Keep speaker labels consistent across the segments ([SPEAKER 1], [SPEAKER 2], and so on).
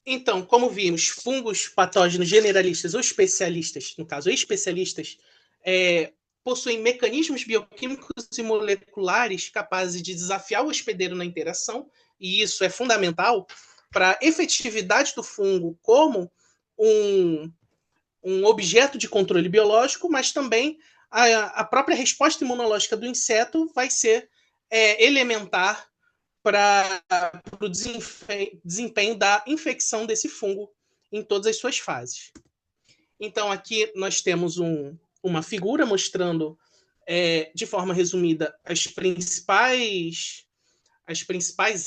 [SPEAKER 1] Então, como vimos, fungos patógenos generalistas ou especialistas, no caso especialistas, possuem mecanismos bioquímicos e moleculares capazes de desafiar o hospedeiro na interação, e isso é fundamental para a efetividade do fungo como um, um objeto de controle biológico, mas também a própria resposta imunológica do inseto vai ser elementar para o desempenho da infecção desse fungo em todas as suas fases. Então, aqui nós temos uma figura mostrando, de forma resumida, as principais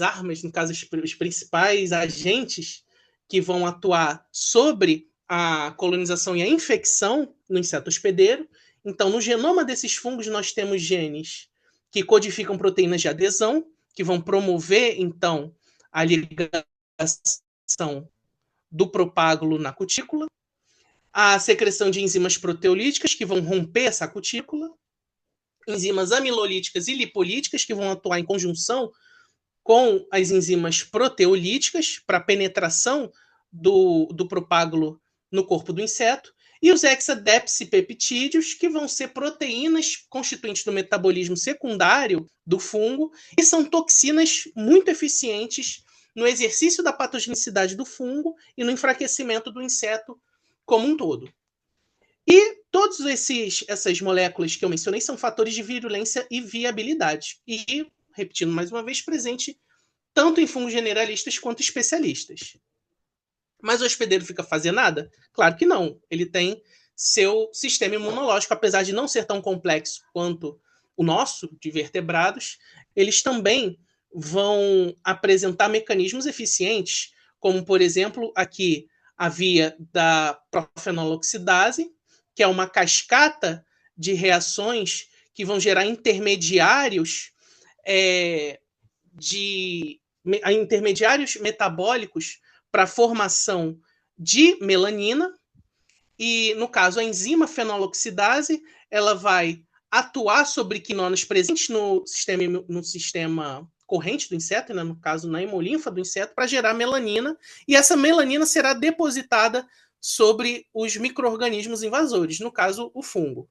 [SPEAKER 1] armas, no caso, os principais agentes que vão atuar sobre a colonização e a infecção no inseto hospedeiro. Então, no genoma desses fungos, nós temos genes que codificam proteínas de adesão, que vão promover, então, a ligação do propágulo na cutícula, a secreção de enzimas proteolíticas, que vão romper essa cutícula, enzimas amilolíticas e lipolíticas, que vão atuar em conjunção com as enzimas proteolíticas para penetração do propágulo no corpo do inseto, e os hexadepsipeptídeos, que vão ser proteínas constituintes do metabolismo secundário do fungo, e são toxinas muito eficientes no exercício da patogenicidade do fungo e no enfraquecimento do inseto como um todo. E todas essas moléculas que eu mencionei são fatores de virulência e viabilidade. E, repetindo mais uma vez, presente tanto em fungos generalistas quanto especialistas. Mas o hospedeiro fica fazendo nada? Claro que não. Ele tem seu sistema imunológico, apesar de não ser tão complexo quanto o nosso, de vertebrados, eles também vão apresentar mecanismos eficientes, como, por exemplo, aqui a via da profenoloxidase, que é uma cascata de reações que vão gerar intermediários intermediários metabólicos para a formação de melanina, e, no caso, a enzima fenoloxidase, ela vai atuar sobre quinonas presentes no sistema corrente do inseto, né, no caso, na hemolinfa do inseto, para gerar melanina, e essa melanina será depositada sobre os micro-organismos invasores, no caso, o fungo.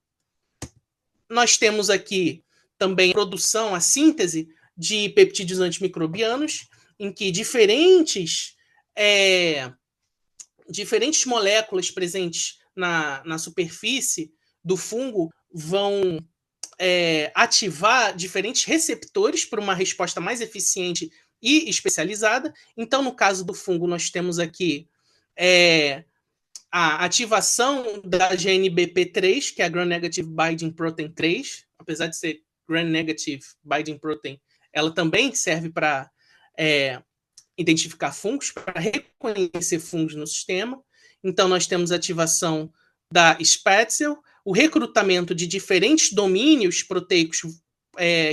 [SPEAKER 1] Nós temos aqui também a produção, a síntese de peptídeos antimicrobianos, em que diferentes moléculas presentes na superfície do fungo vão ativar diferentes receptores para uma resposta mais eficiente e especializada. Então, no caso do fungo, nós temos aqui a ativação da GNBP3, que é a Gram-Negative Binding Protein 3, apesar de ser Gram-Negative Binding Protein, ela também serve para identificar fungos, para reconhecer fungos no sistema. Então, nós temos a ativação da Spätzle, o recrutamento de diferentes domínios proteicos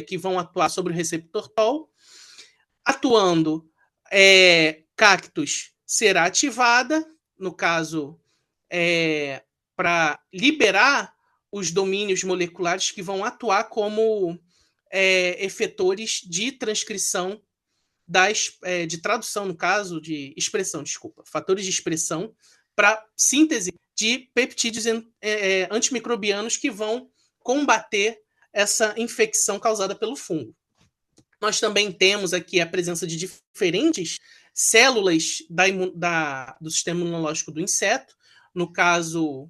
[SPEAKER 1] que vão atuar sobre o receptor TOL. Atuando, cactus será ativada, no caso, para liberar os domínios moleculares que vão atuar como efetores de transcrição de tradução, no caso, de expressão, desculpa, fatores de expressão para síntese de peptídeos antimicrobianos que vão combater essa infecção causada pelo fungo. Nós também temos aqui a presença de diferentes células do sistema imunológico do inseto, no caso,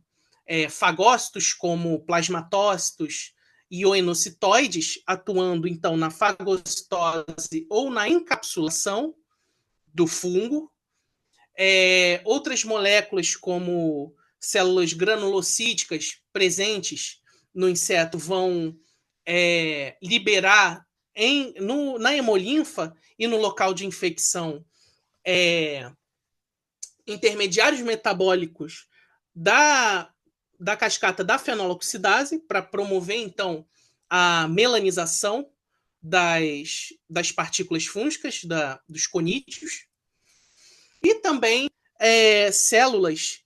[SPEAKER 1] fagócitos como plasmatócitos e ioenocitoides, atuando então na fagocitose ou na encapsulação do fungo. Outras moléculas, como células granulocíticas presentes no inseto, vão liberar na hemolinfa e no local de infecção intermediários metabólicos da cascata da fenoloxidase para promover, então, a melanização das partículas fúngicas, dos conídeos, e também células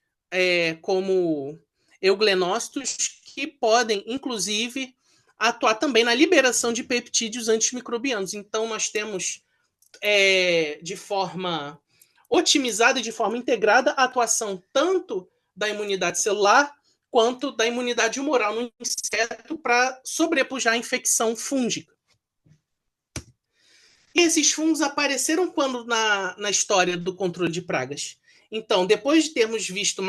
[SPEAKER 1] como euglenócitos que podem, inclusive, atuar também na liberação de peptídeos antimicrobianos. Então, nós temos, de forma otimizada e de forma integrada a atuação tanto da imunidade celular quanto da imunidade humoral no inseto para sobrepujar a infecção fúngica. E esses fungos apareceram quando na história do controle de pragas? Então, depois de termos visto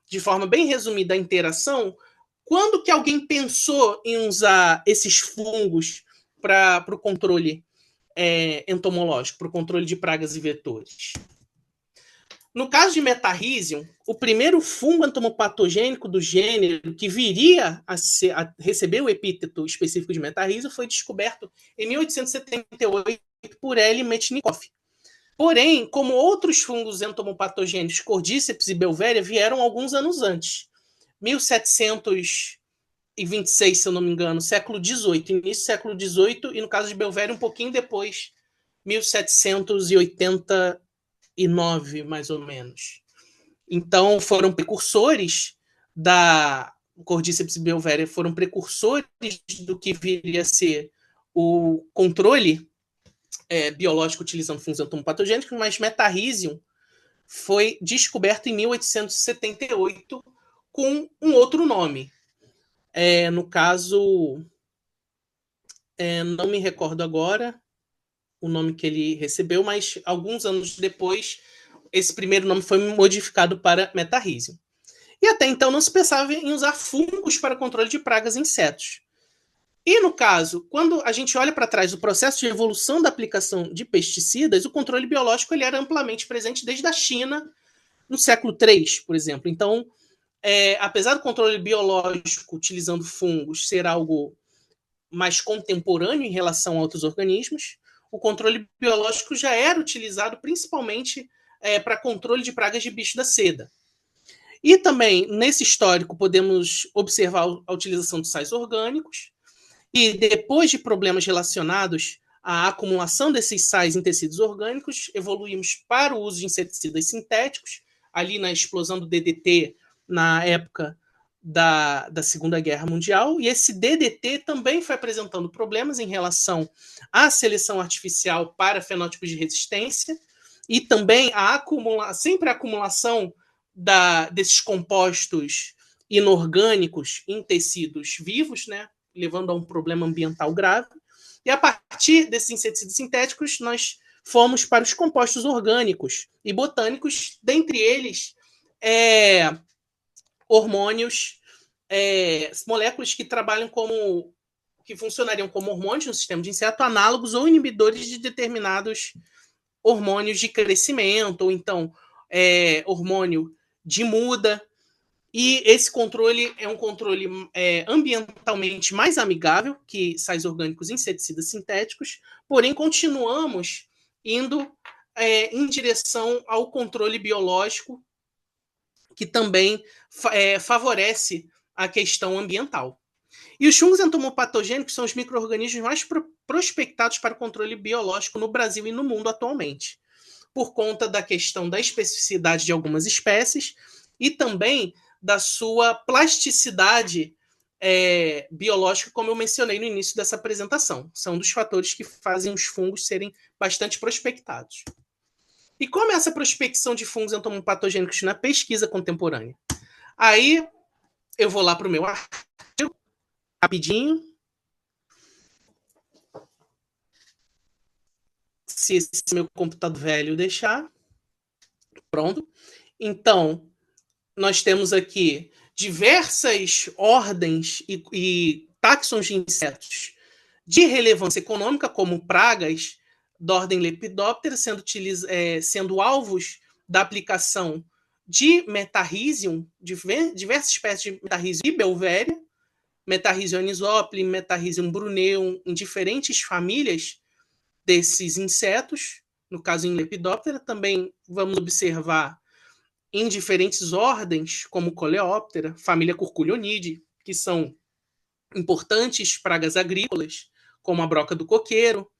[SPEAKER 1] de forma bem resumida a interação, quando que alguém pensou em usar esses fungos para o controle entomológico, para o controle de pragas e vetores? No caso de Metarrhizium, o primeiro fungo entomopatogênico do gênero que viria a receber o epíteto específico de Metarrhizium foi descoberto em 1878 por L. Metchnikoff. Porém, como outros fungos entomopatogênicos, Cordyceps e Belvéria, vieram alguns anos antes. 1726, se eu não me engano, século XVIII, início do século XVIII, e no caso de Belvéria, um pouquinho depois, 1789, mais ou menos. Então, foram precursores da Cordyceps e Belvéria, foram precursores do que viria a ser o controle biológico utilizando fungos entomopatogênicos, mas Metarrhizium foi descoberto em 1878 com um outro nome. No caso, não me recordo agora o nome que ele recebeu, mas alguns anos depois, esse primeiro nome foi modificado para Metarrhizium. E até então não se pensava em usar fungos para controle de pragas e insetos. E no caso, quando a gente olha para trás do processo de evolução da aplicação de pesticidas, o controle biológico ele era amplamente presente desde a China, no século III, por exemplo. Então, apesar do controle biológico utilizando fungos ser algo mais contemporâneo em relação a outros organismos, o controle biológico já era utilizado principalmente para controle de pragas de bicho da seda. E também, nesse histórico, podemos observar a utilização de sais orgânicos, e depois de problemas relacionados à acumulação desses sais em tecidos orgânicos, evoluímos para o uso de inseticidas sintéticos, ali na explosão do DDT na época da Segunda Guerra Mundial, e esse DDT também foi apresentando problemas em relação à seleção artificial para fenótipos de resistência, e também sempre a acumulação desses compostos inorgânicos em tecidos vivos, né, levando a um problema ambiental grave. E a partir desses inseticidas sintéticos, nós fomos para os compostos orgânicos e botânicos, dentre eles hormônios, moléculas que funcionariam como hormônios no sistema de inseto, análogos ou inibidores de determinados hormônios de crescimento, ou então hormônio de muda. E esse controle é um controle ambientalmente mais amigável que sais orgânicos e inseticidas sintéticos, porém continuamos indo em direção ao controle biológico, que também favorece a questão ambiental. E os fungos entomopatogênicos são os micro-organismos mais prospectados para o controle biológico no Brasil e no mundo atualmente, por conta da questão da especificidade de algumas espécies e também da sua plasticidade biológica, como eu mencionei no início dessa apresentação. São um dos fatores que fazem os fungos serem bastante prospectados. E como é essa prospecção de fungos entomopatogênicos na pesquisa contemporânea? Aí eu vou lá para o meu artigo, rapidinho. Se esse meu computador velho deixar. Pronto. Então, nós temos aqui diversas ordens e táxons de insetos de relevância econômica, como pragas da ordem Lepidoptera, sendo alvos da aplicação de Metarrhizium, diversas espécies de Metarrhizium e Belvéria, Metarrhizium anisopli, Metarrhizium bruneum, em diferentes famílias desses insetos, no caso em Lepidoptera. Também vamos observar em diferentes ordens, como Coleóptera, família Curculionidae, que são importantes pragas agrícolas, como a broca do coqueiro,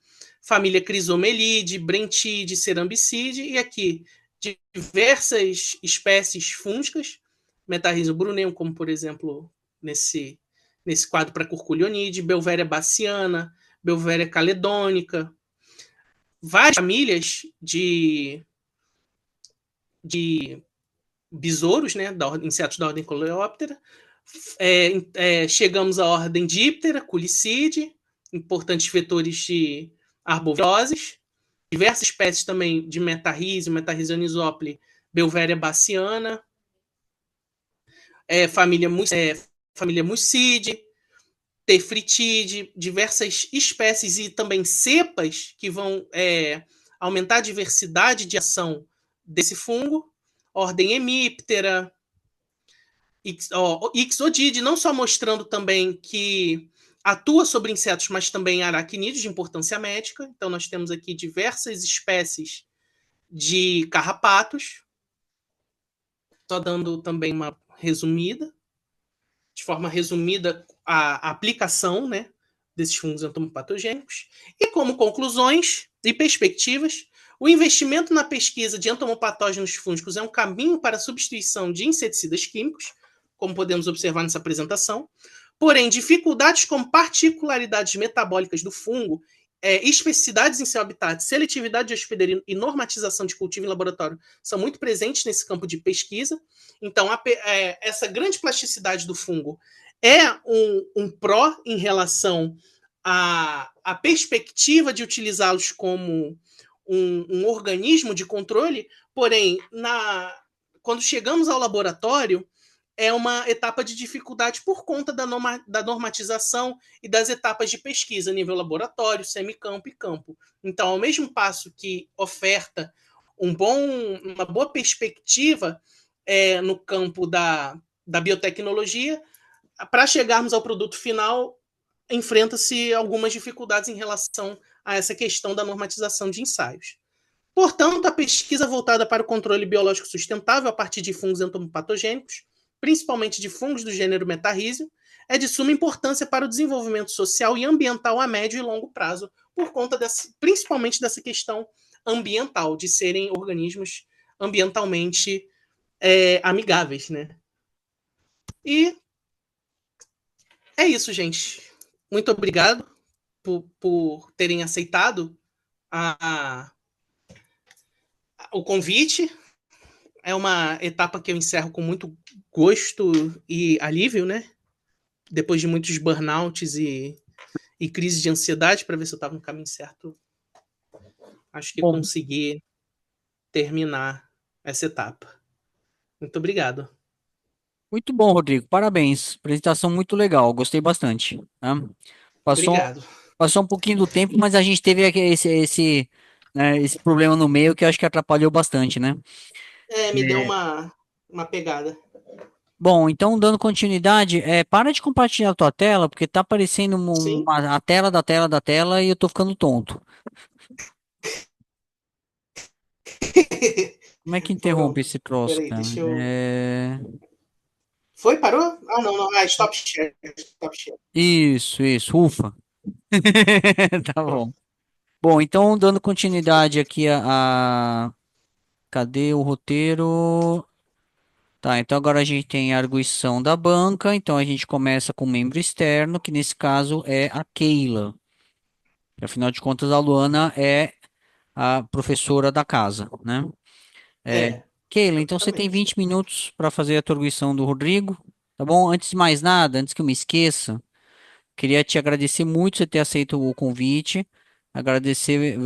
[SPEAKER 1] família Chrysomelidae, Brentide, Cerambicide, e aqui diversas espécies fúngicas, Metarrhizium bruneum, como por exemplo nesse quadro para Curculionidae, Belvéria baciana, Belvéria caledônica, várias famílias de de besouros, né, insetos da ordem Coleóptera. Chegamos à ordem Diptera, Culicide, importantes vetores de arboviroses, diversas espécies também de Metarrhizium, Metarrhizianisopoli, Belvéria baciana, família Mucide, Tefritide, diversas espécies e também cepas que vão aumentar a diversidade de ação desse fungo, ordem Hemiptera, Ixodide, não só mostrando também que atua sobre insetos, mas também aracnídeos de importância médica. Então, nós temos aqui diversas espécies de carrapatos. Só dando também uma resumida, de forma resumida, a aplicação, né, desses fungos entomopatogênicos. E como conclusões e perspectivas, o investimento na pesquisa de entomopatógenos fúngicos é um caminho para a substituição de inseticidas químicos, como podemos observar nessa apresentação. Porém, dificuldades como particularidades metabólicas do fungo, especificidades em seu habitat, seletividade de hospedeiro e normatização de cultivo em laboratório são muito presentes nesse campo de pesquisa. Então, essa grande plasticidade do fungo é um pró em relação à perspectiva de utilizá-los como um organismo de controle, porém, quando chegamos ao laboratório, é uma etapa de dificuldade por conta da normatização e das etapas de pesquisa, nível laboratório, semicampo e campo. Então, ao mesmo passo que oferta uma boa perspectiva no campo da biotecnologia, para chegarmos ao produto final, enfrenta-se algumas dificuldades em relação a essa questão da normatização de ensaios. Portanto, a pesquisa voltada para o controle biológico sustentável a partir de fungos entomopatogênicos, principalmente de fungos do gênero Metarrhizium, é de suma importância para o desenvolvimento social e ambiental a médio e longo prazo, por conta principalmente dessa questão ambiental, de serem organismos ambientalmente amigáveis, né? E é isso, gente. Muito obrigado por terem aceitado o convite. É uma etapa que eu encerro com muito gosto e alívio, né? Depois de muitos burnouts e crises de ansiedade, para ver se eu estava no caminho certo. Acho que
[SPEAKER 2] Bom,
[SPEAKER 1] consegui terminar essa etapa. Muito obrigado.
[SPEAKER 2] muito bom, Rodrigo. Parabéns. Apresentação muito legal. Gostei bastante, né? Passou,
[SPEAKER 1] Obrigado.
[SPEAKER 2] passou um pouquinho do tempo, mas a gente teve esse problema no meio que eu acho que atrapalhou bastante, né?
[SPEAKER 1] Me deu
[SPEAKER 2] É,
[SPEAKER 1] uma pegada.
[SPEAKER 2] Bom, então dando continuidade, para de compartilhar a tua tela, porque tá aparecendo
[SPEAKER 1] Sim.
[SPEAKER 2] a tela da tela da tela e eu tô ficando tonto. Como é que interrompe
[SPEAKER 1] Pronto.
[SPEAKER 2] esse troço,
[SPEAKER 1] Peraí,
[SPEAKER 2] cara?
[SPEAKER 1] deixa eu. Foi? Parou? Ah, não, não. Stop share. Stop share.
[SPEAKER 2] Isso, ufa. Tá
[SPEAKER 1] Pronto.
[SPEAKER 2] bom. Bom, então dando continuidade aqui cadê o roteiro? Tá, então agora a gente tem a arguição da banca, então a gente começa com um membro externo, que nesse caso é a Keila. Afinal de contas, a Luana é a professora da casa, né? É,
[SPEAKER 1] É,
[SPEAKER 2] Keila, então você tem
[SPEAKER 1] exatamente.
[SPEAKER 2] 20 minutos para fazer a atribuição do Rodrigo, tá bom? Antes de mais nada, antes que eu me esqueça, queria te agradecer muito você ter aceito o convite, agradecer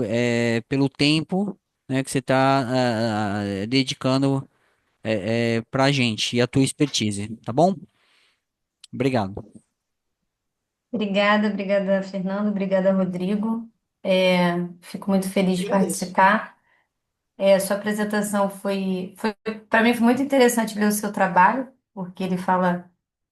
[SPEAKER 2] pelo tempo, né, que você está dedicando para a gente e a tua expertise, tá bom? Obrigado.
[SPEAKER 3] Obrigada, Fernando. Obrigada, Rodrigo. Fico muito feliz de
[SPEAKER 1] Agradeço.
[SPEAKER 3] participar. Sua apresentação foi para mim foi muito interessante ver o seu trabalho, porque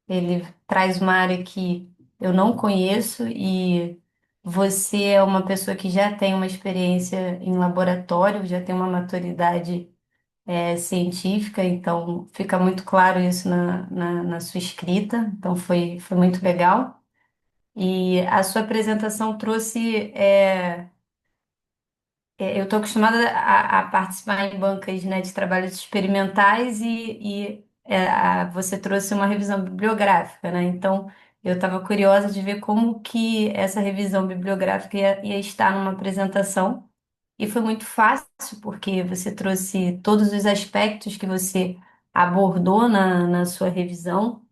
[SPEAKER 3] ele traz uma área que eu não conheço e você é uma pessoa que já tem uma experiência em laboratório, já tem uma maturidade, científica, então fica muito claro isso na sua escrita, então foi muito legal. E a sua apresentação trouxe. Eu estou acostumada a participar em bancas, né, de trabalhos experimentais você trouxe uma revisão bibliográfica, né? Então, eu estava curiosa de ver como que essa revisão bibliográfica ia estar numa apresentação. e foi muito fácil, porque você trouxe todos os aspectos que você abordou na sua revisão.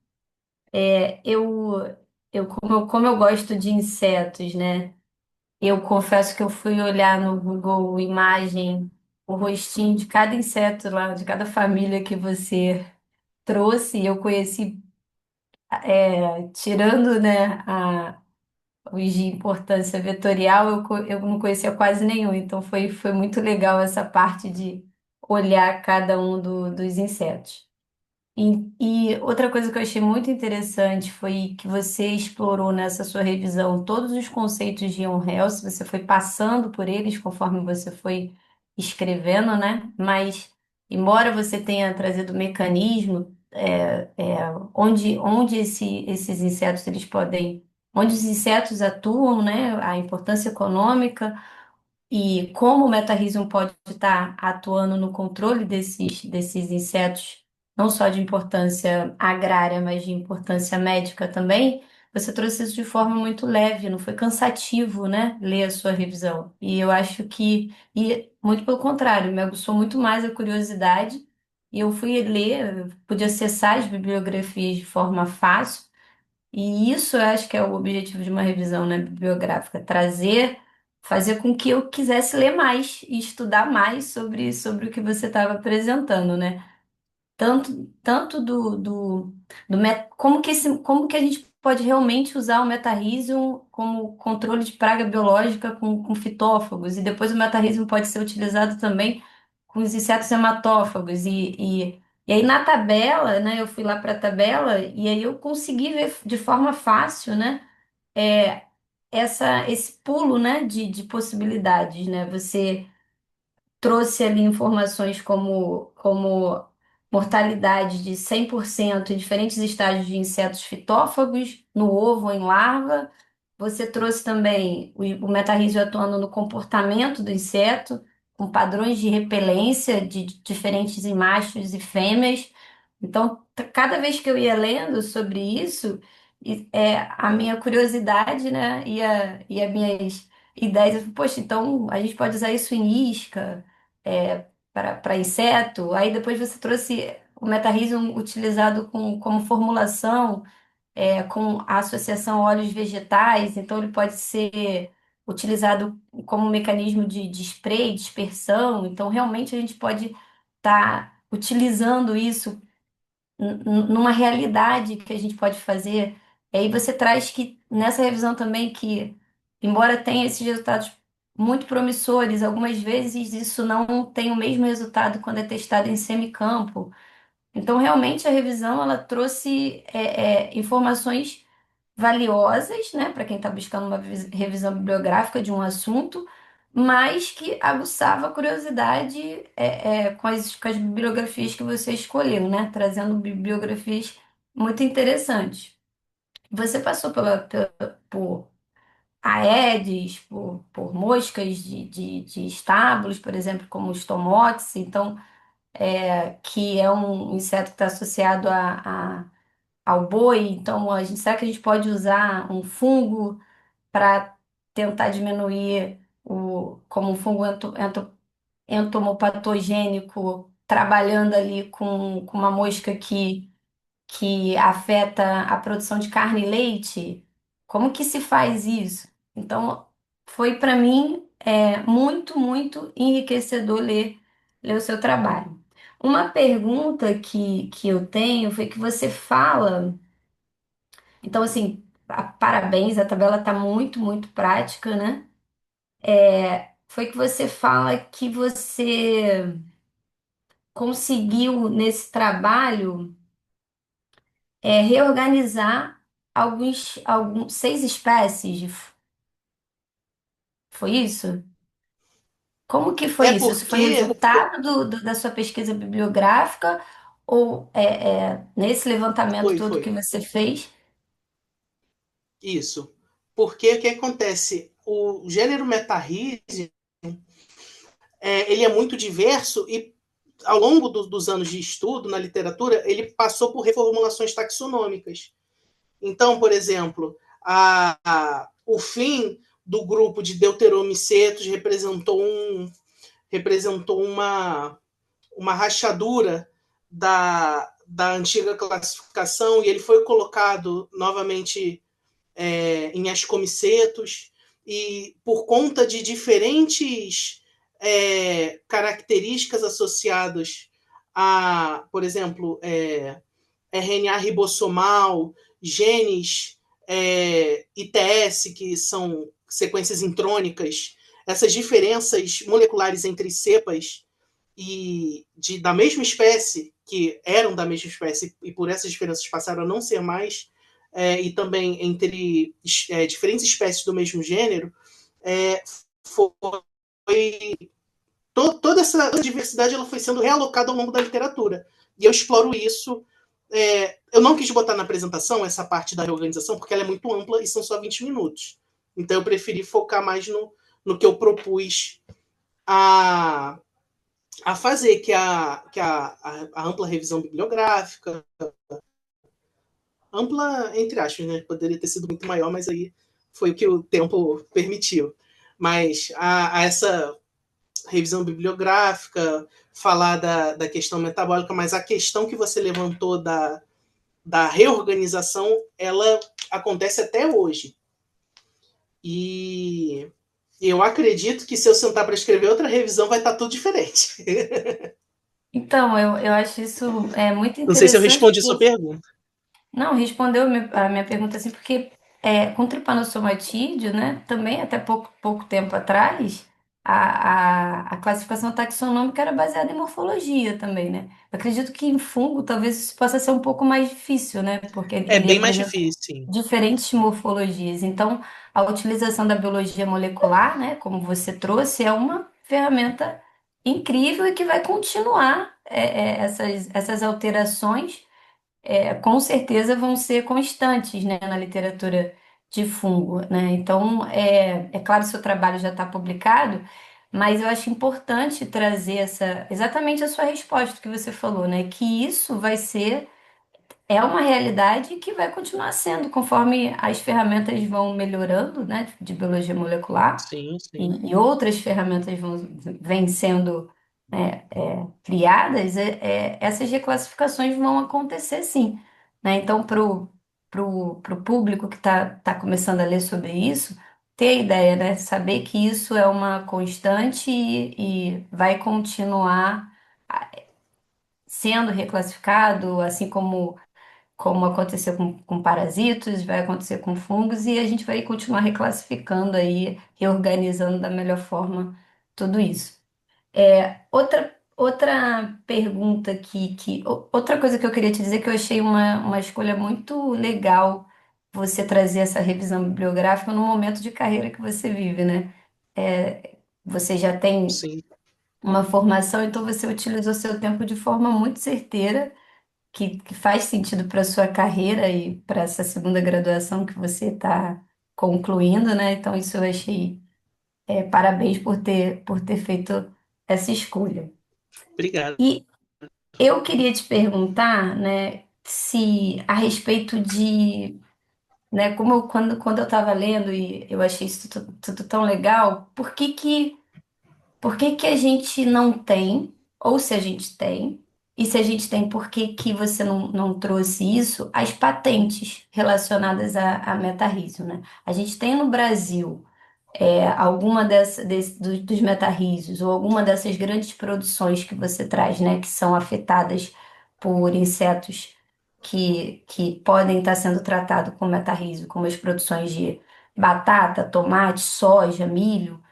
[SPEAKER 3] Como eu gosto de insetos, né? Eu confesso que eu fui olhar no Google Imagem o rostinho de cada inseto lá, de cada família que você trouxe, e eu conheci, tirando, né, os de importância vetorial, eu não conhecia quase nenhum, então foi muito legal essa parte de olhar cada um dos insetos. E outra coisa que eu achei muito interessante foi que você explorou nessa sua revisão todos os conceitos de Ian Health, você foi passando por eles conforme você foi escrevendo, né? Mas, embora você tenha trazido o mecanismo, onde esses insetos eles podem, onde os insetos atuam, né? A importância econômica e como o Metarismo pode estar atuando no controle desses insetos, não só de importância agrária, mas de importância médica também, você trouxe isso de forma muito leve, não foi cansativo, né, ler a sua revisão. E eu acho e muito pelo contrário, me aguçou muito mais a curiosidade, e eu fui ler, eu pude acessar as bibliografias de forma fácil, e isso eu acho que é o objetivo de uma revisão, né, bibliográfica, fazer com que eu quisesse ler mais e estudar mais sobre o que você estava apresentando, né? Tanto como que a gente pode realmente usar o metarrhizium como controle de praga biológica com fitófagos, e depois o metarrhizium pode ser utilizado também com os insetos hematófagos, e aí na tabela, né, eu fui lá para a tabela, e aí eu consegui ver de forma fácil, né, é, esse pulo, né, de possibilidades, né, você trouxe ali informações como mortalidade de 100% em diferentes estágios de insetos fitófagos, no ovo ou em larva. Você trouxe também o metarrísio atuando no comportamento do inseto, com padrões de repelência diferentes em machos e fêmeas. Então, cada vez que eu ia lendo sobre isso, a minha curiosidade, né, e as minhas ideias, eu falei, poxa, então a gente pode usar isso em isca, para inseto. Aí depois você trouxe o metarrhizium utilizado como formulação, com a associação óleos vegetais, então ele pode ser utilizado como mecanismo de spray, dispersão. Então, realmente a gente pode estar utilizando isso numa realidade que a gente pode fazer. E aí você traz que nessa revisão também que, embora tenha esses resultados muito promissores, algumas vezes isso não tem o mesmo resultado quando é testado em semicampo. Então, realmente, a revisão ela trouxe informações valiosas, né, para quem está buscando uma revisão bibliográfica de um assunto, mas que aguçava a curiosidade com as bibliografias que você escolheu, né, trazendo bibliografias muito interessantes. Você passou por Aedes, por moscas de estábulos, por exemplo, como os tomotes, então, que é um inseto que está associado ao boi. Então, será que a gente pode usar um fungo para tentar diminuir como um fungo entomopatogênico, trabalhando ali com uma mosca que afeta a produção de carne e leite? Como que se faz isso? Então, foi para mim muito, muito enriquecedor ler o seu trabalho. Uma pergunta que eu tenho foi que você fala. Então, assim, parabéns, a tabela está muito, muito prática, né? Foi que você fala que você conseguiu, nesse trabalho, reorganizar seis espécies. Foi isso? Como que foi
[SPEAKER 1] É
[SPEAKER 3] isso? Isso foi
[SPEAKER 1] porque
[SPEAKER 3] resultado da sua pesquisa bibliográfica ou nesse levantamento todo que
[SPEAKER 1] foi
[SPEAKER 3] você fez?
[SPEAKER 1] isso. Porque o que acontece? O gênero Metarrhizium, ele é muito diverso e ao longo dos anos de estudo na literatura, ele passou por reformulações taxonômicas. Então, por exemplo, o fim do grupo de Deuteromicetos representou uma rachadura da antiga classificação, e ele foi colocado novamente em Ascomicetos, e por conta de diferentes características associadas a, por exemplo, RNA ribossomal, genes ITS, que são sequências intrônicas, essas diferenças moleculares entre cepas da mesma espécie, que eram da mesma espécie, e por essas diferenças passaram a não ser mais, e também entre diferentes espécies do mesmo gênero, toda essa diversidade ela foi sendo realocada ao longo da literatura. E eu exploro isso. Eu não quis botar na apresentação essa parte da reorganização, porque ela é muito ampla e são só 20 minutos. Então eu preferi focar mais no que eu propus a fazer, que a ampla revisão bibliográfica, ampla entre aspas, né? Poderia ter sido muito maior, mas aí foi o que o tempo permitiu. Mas a essa revisão bibliográfica, falar da questão metabólica, mas a questão que você levantou da reorganização, ela acontece até hoje. E eu acredito que se eu sentar para escrever outra revisão, vai estar tudo diferente.
[SPEAKER 3] Então, eu acho isso muito
[SPEAKER 1] Não sei se eu
[SPEAKER 3] interessante,
[SPEAKER 1] respondi a sua
[SPEAKER 3] porque
[SPEAKER 1] pergunta.
[SPEAKER 3] não, respondeu a minha pergunta assim, porque com tripanosomatídeo, né, também até pouco tempo atrás, a classificação taxonômica era baseada em morfologia também, né? Eu acredito que em fungo talvez isso possa ser um pouco mais difícil, né? Porque
[SPEAKER 1] É
[SPEAKER 3] ele
[SPEAKER 1] bem mais
[SPEAKER 3] representa
[SPEAKER 1] difícil, sim.
[SPEAKER 3] diferentes morfologias. Então, a utilização da biologia molecular, né, como você trouxe, é uma ferramenta incrível e que vai continuar essas alterações com certeza vão ser constantes, né, na literatura de fungo, né? Então, é claro que o seu trabalho já está publicado, mas eu acho importante trazer exatamente a sua resposta que você falou, né? Que isso vai ser uma realidade que vai continuar sendo conforme as ferramentas vão melhorando, né, de biologia molecular
[SPEAKER 1] Sim, sim.
[SPEAKER 3] e outras ferramentas vêm sendo criadas, essas reclassificações vão acontecer sim, né? Então, pro público que tá começando a ler sobre isso, ter a ideia, né? Saber que isso é uma constante e vai continuar ah, sendo reclassificado, assim como aconteceu com parasitos, vai acontecer com fungos, e a gente vai continuar reclassificando aí, reorganizando da melhor forma tudo isso. Outra pergunta outra coisa que eu queria te dizer que eu achei uma escolha muito legal você trazer essa revisão bibliográfica no momento de carreira que você vive, né? Você já tem
[SPEAKER 1] Sim.
[SPEAKER 3] uma formação, então você utilizou seu tempo de forma muito certeira, que faz sentido para sua carreira e para essa segunda graduação que você está concluindo, né? Então isso eu achei, parabéns por ter feito essa escolha.
[SPEAKER 1] Obrigado.
[SPEAKER 3] E eu queria te perguntar, né, se a respeito de, né, quando eu estava lendo e eu achei isso tudo tão legal, por que que a gente não tem, ou se a gente tem, e se a gente tem, por que que você não trouxe isso, as patentes relacionadas a meta-rígio, né? A gente tem no Brasil alguma dos meta-rígios ou alguma dessas grandes produções que você traz, né, que são afetadas por insetos que podem estar sendo tratados com meta-rígio, como as produções de batata, tomate, soja, milho.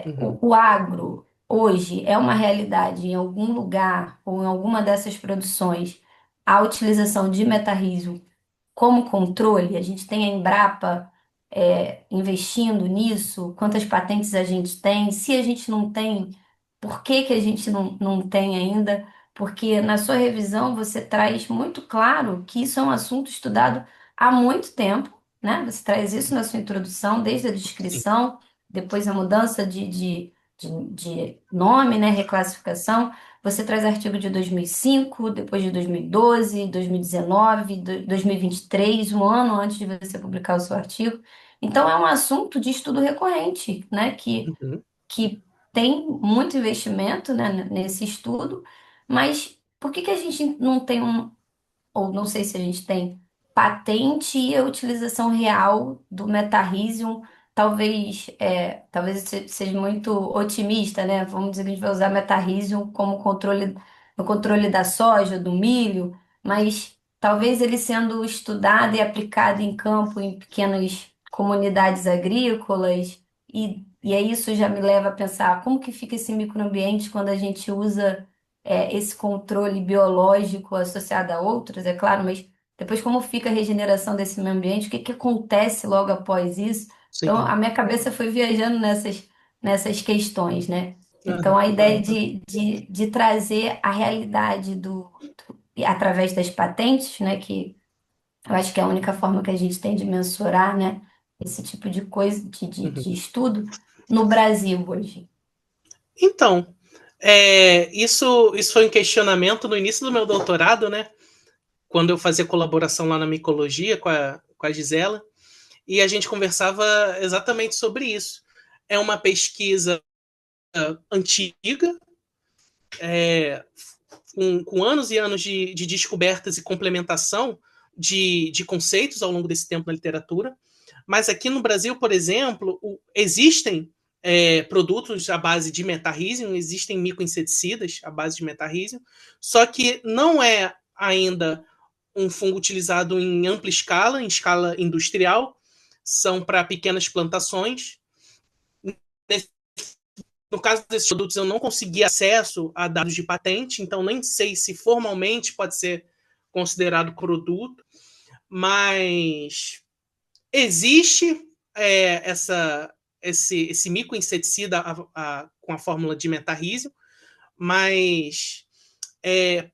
[SPEAKER 1] Uhum.
[SPEAKER 3] O agro hoje é uma realidade em algum lugar ou em alguma dessas produções a utilização de meta-rígio como controle, a gente tem a Embrapa investindo nisso, quantas patentes a gente tem, se a gente não tem, por que que a gente não tem ainda? Porque na sua revisão você traz muito claro que isso é um assunto estudado há muito tempo, né? Você traz isso na sua introdução, desde a
[SPEAKER 1] Sim.
[SPEAKER 3] descrição, depois a mudança de nome, né? Reclassificação. Você traz artigo de 2005, depois de 2012, 2019, 2023, um ano antes de você publicar o seu artigo. Então, é um assunto de estudo recorrente, né?
[SPEAKER 1] Uhum.
[SPEAKER 3] Que tem muito investimento, né, nesse estudo, mas por que que a gente não tem ou não sei se a gente tem, patente e a utilização real do Metarysium? Talvez seja muito otimista, né? Vamos dizer que a gente vai usar Metarysium como controle, no controle da soja, do milho, mas talvez ele sendo estudado e aplicado em campo, em pequenas comunidades agrícolas, e aí isso já me leva a pensar como que fica esse microambiente quando a gente usa esse controle biológico associado a outros, é claro, mas depois como fica a regeneração desse meio ambiente, o que que acontece logo após isso? Então, a
[SPEAKER 1] Sim.
[SPEAKER 3] minha cabeça foi viajando nessas questões, né? Então,
[SPEAKER 1] Aham,
[SPEAKER 3] a ideia
[SPEAKER 1] aham.
[SPEAKER 3] de trazer a realidade através das patentes, né? Que eu acho que é a única forma que a gente tem de mensurar, né? Esse tipo de coisa,
[SPEAKER 1] Uhum.
[SPEAKER 3] de estudo no Brasil hoje.
[SPEAKER 1] Então, isso foi um questionamento no início do meu doutorado, né? Quando eu fazia colaboração lá na micologia com a Gisela, e a gente conversava exatamente sobre isso. É uma pesquisa antiga, com anos e anos de descobertas e complementação de conceitos ao longo desse tempo na literatura. Mas aqui no Brasil, por exemplo, existem produtos à base de metarrísio, existem micoinseticidas à base de metarrísio, só que não é ainda um fungo utilizado em ampla escala, em escala industrial, são para pequenas plantações. No caso desses produtos, eu não consegui acesso a dados de patente, então nem sei se formalmente pode ser considerado produto, mas existe esse micoinseticida com a fórmula de metarrísio, mas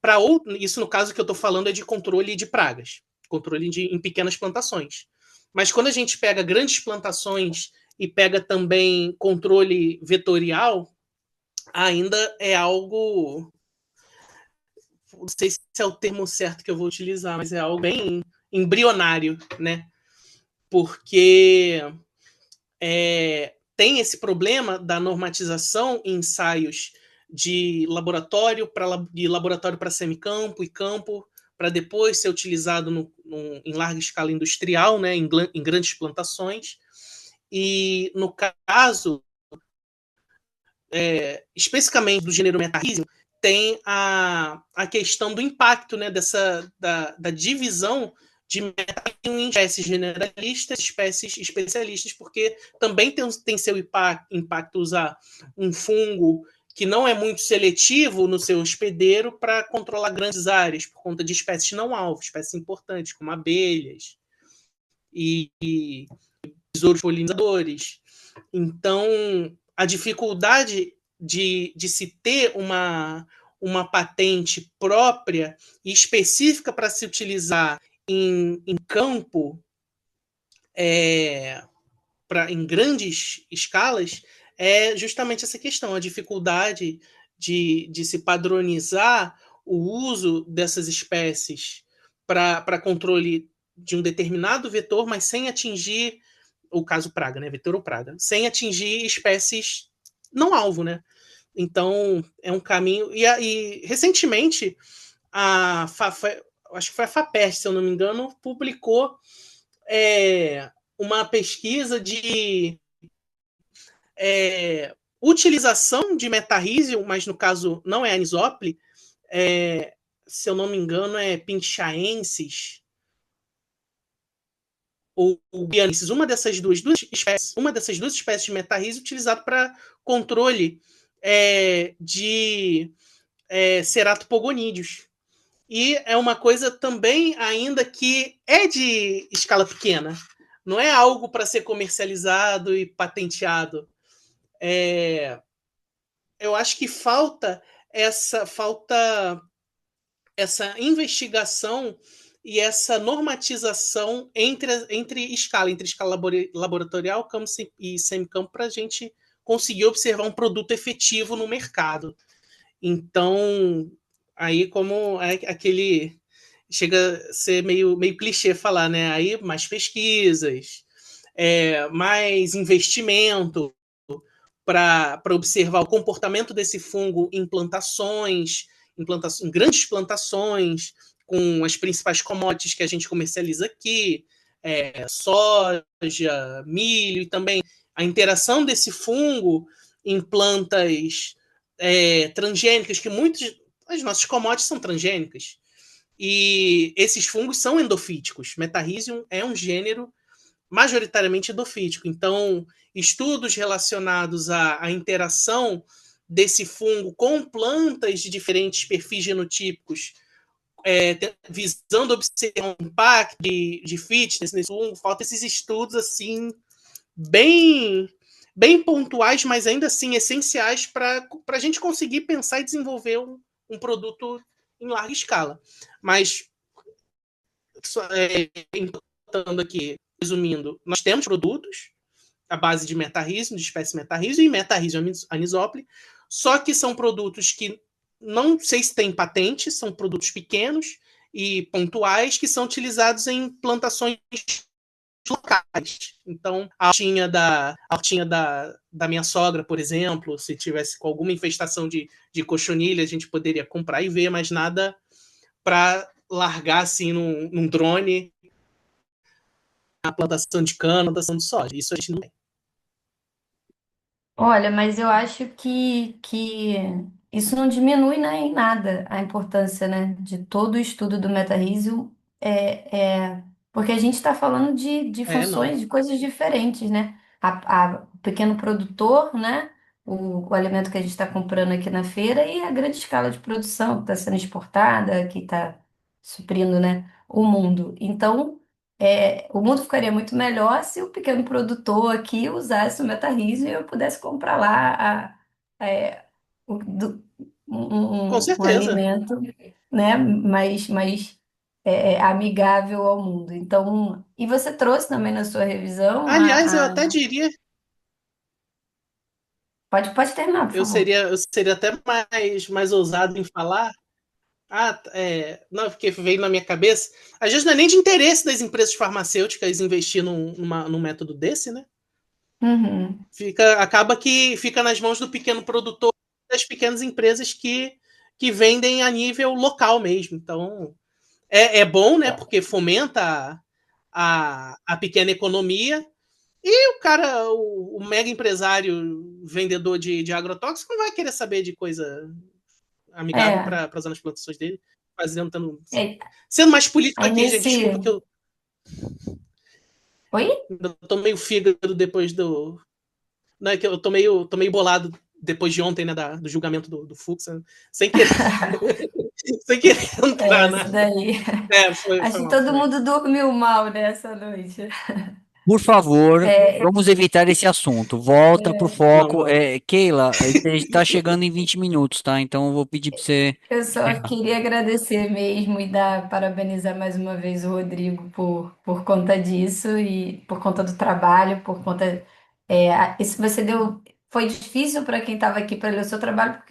[SPEAKER 1] para isso no caso que eu estou falando é de controle de pragas, controle em pequenas plantações. Mas quando a gente pega grandes plantações e pega também controle vetorial, ainda é algo, não sei se é o termo certo que eu vou utilizar, mas é algo bem embrionário, né? Porque tem esse problema da normatização em ensaios de laboratório para semicampo e campo, para depois ser utilizado em larga escala industrial, né, em grandes plantações. E no caso, especificamente do gênero Metarrhizium, tem a questão do impacto, né, da divisão de Metarrhizium em espécies generalistas e espécies especialistas, porque também tem seu impacto usar um fungo que não é muito seletivo no seu hospedeiro para controlar grandes áreas, por conta de espécies não alvo, espécies importantes, como abelhas e besouros polinizadores. Então, a dificuldade de se ter uma patente própria e específica para se utilizar em campo, em grandes escalas, é justamente essa questão, a dificuldade de se padronizar o uso dessas espécies para controle de um determinado vetor, mas sem atingir o caso praga, né? Vetor ou praga, sem atingir espécies não alvo, né? Então é um caminho. E recentemente acho que foi a FAPEST, se eu não me engano, publicou uma pesquisa de utilização de metarrísio, mas no caso não é anisople, se eu não me engano é pinchaensis ou guianensis, uma dessas duas espécies de metarrísio utilizado para controle de ceratopogonídeos. E é uma coisa também ainda que é de escala pequena. Não é algo para ser comercializado e patenteado. Eu acho que falta essa investigação e essa normatização entre escala laboratorial, campo e semicampo, para a gente conseguir observar um produto efetivo no mercado. Então, aí como é aquele chega a ser meio clichê falar, né? Aí mais pesquisas, mais investimento para observar o comportamento desse fungo em plantações, em grandes plantações, com as principais commodities que a gente comercializa aqui, soja, milho, e também a interação desse fungo em plantas transgênicas, que muitas das nossas commodities são transgênicas. E esses fungos são endofíticos. Metarrhizium é um gênero majoritariamente endofítico. Então, estudos relacionados à interação desse fungo com plantas de diferentes perfis genotípicos, visando observar um impacto de fitness nesse fungo, falta esses estudos assim bem bem pontuais, mas ainda assim essenciais para a gente conseguir pensar e desenvolver um produto em larga escala. Mas, importando aqui, resumindo, nós temos produtos à base de metarrhizium, de espécie metarrhizium e metarrhizium anisópli, só que são produtos que não sei se têm patente, são produtos pequenos e pontuais que são utilizados em plantações locais. Então, a hortinha da minha sogra, por exemplo, se tivesse com alguma infestação de cochonilha, a gente poderia comprar e ver, mas nada para largar assim num drone a plantação de cana, a plantação de soja. Isso a gente não tem.
[SPEAKER 3] Olha, mas eu acho que isso não diminui, né, em nada a importância, né, de todo o estudo do meta-riso, porque a gente está falando de
[SPEAKER 1] Não.
[SPEAKER 3] funções, de coisas diferentes, né? O pequeno produtor, né, o alimento que a gente está comprando aqui na feira e a grande escala de produção que está sendo exportada, que está suprindo, né, o mundo. Então, o mundo ficaria muito melhor se o pequeno produtor aqui usasse o meta-riso e eu pudesse comprar lá
[SPEAKER 1] Com
[SPEAKER 3] um
[SPEAKER 1] certeza.
[SPEAKER 3] alimento, né, mais amigável ao mundo. Então, e você trouxe também na sua revisão
[SPEAKER 1] Aliás, eu até diria,
[SPEAKER 3] pode terminar, por favor.
[SPEAKER 1] eu seria até mais ousado em falar. Não, porque veio na minha cabeça. Às vezes não é nem de interesse das empresas farmacêuticas investir num método desse, né?
[SPEAKER 3] Uhum.
[SPEAKER 1] Acaba que fica nas mãos do pequeno produtor, das pequenas empresas que vendem a nível local mesmo. Então, é bom, né? Porque fomenta a pequena economia. E o cara, o mega empresário vendedor de agrotóxico não vai querer saber de coisa amigável
[SPEAKER 3] É,
[SPEAKER 1] para usar nas plantações dele,
[SPEAKER 3] é,
[SPEAKER 1] sendo mais político
[SPEAKER 3] aí
[SPEAKER 1] aqui, gente. Desculpa
[SPEAKER 3] nesse.
[SPEAKER 1] que eu
[SPEAKER 3] Oi?
[SPEAKER 1] ainda tô meio fígado depois do. Não, é que eu tô meio bolado depois de ontem, né, do julgamento do Fux, né? Sem querer, sem querer entrar
[SPEAKER 3] Isso
[SPEAKER 1] na.
[SPEAKER 3] daí.
[SPEAKER 1] Foi
[SPEAKER 3] Acho que
[SPEAKER 1] mal,
[SPEAKER 3] todo
[SPEAKER 1] foi.
[SPEAKER 3] mundo dormiu mal nessa noite.
[SPEAKER 2] Por favor,
[SPEAKER 3] É,
[SPEAKER 2] vamos evitar esse assunto. Volta pro
[SPEAKER 1] Não,
[SPEAKER 2] foco.
[SPEAKER 1] vamos.
[SPEAKER 2] Keila, a gente está chegando em 20 minutos, tá? Então eu vou pedir para você.
[SPEAKER 3] eu só queria agradecer mesmo e parabenizar mais uma vez o Rodrigo por conta disso e por conta do trabalho, por conta. Isso você deu. Foi difícil para quem estava aqui para ler o seu trabalho,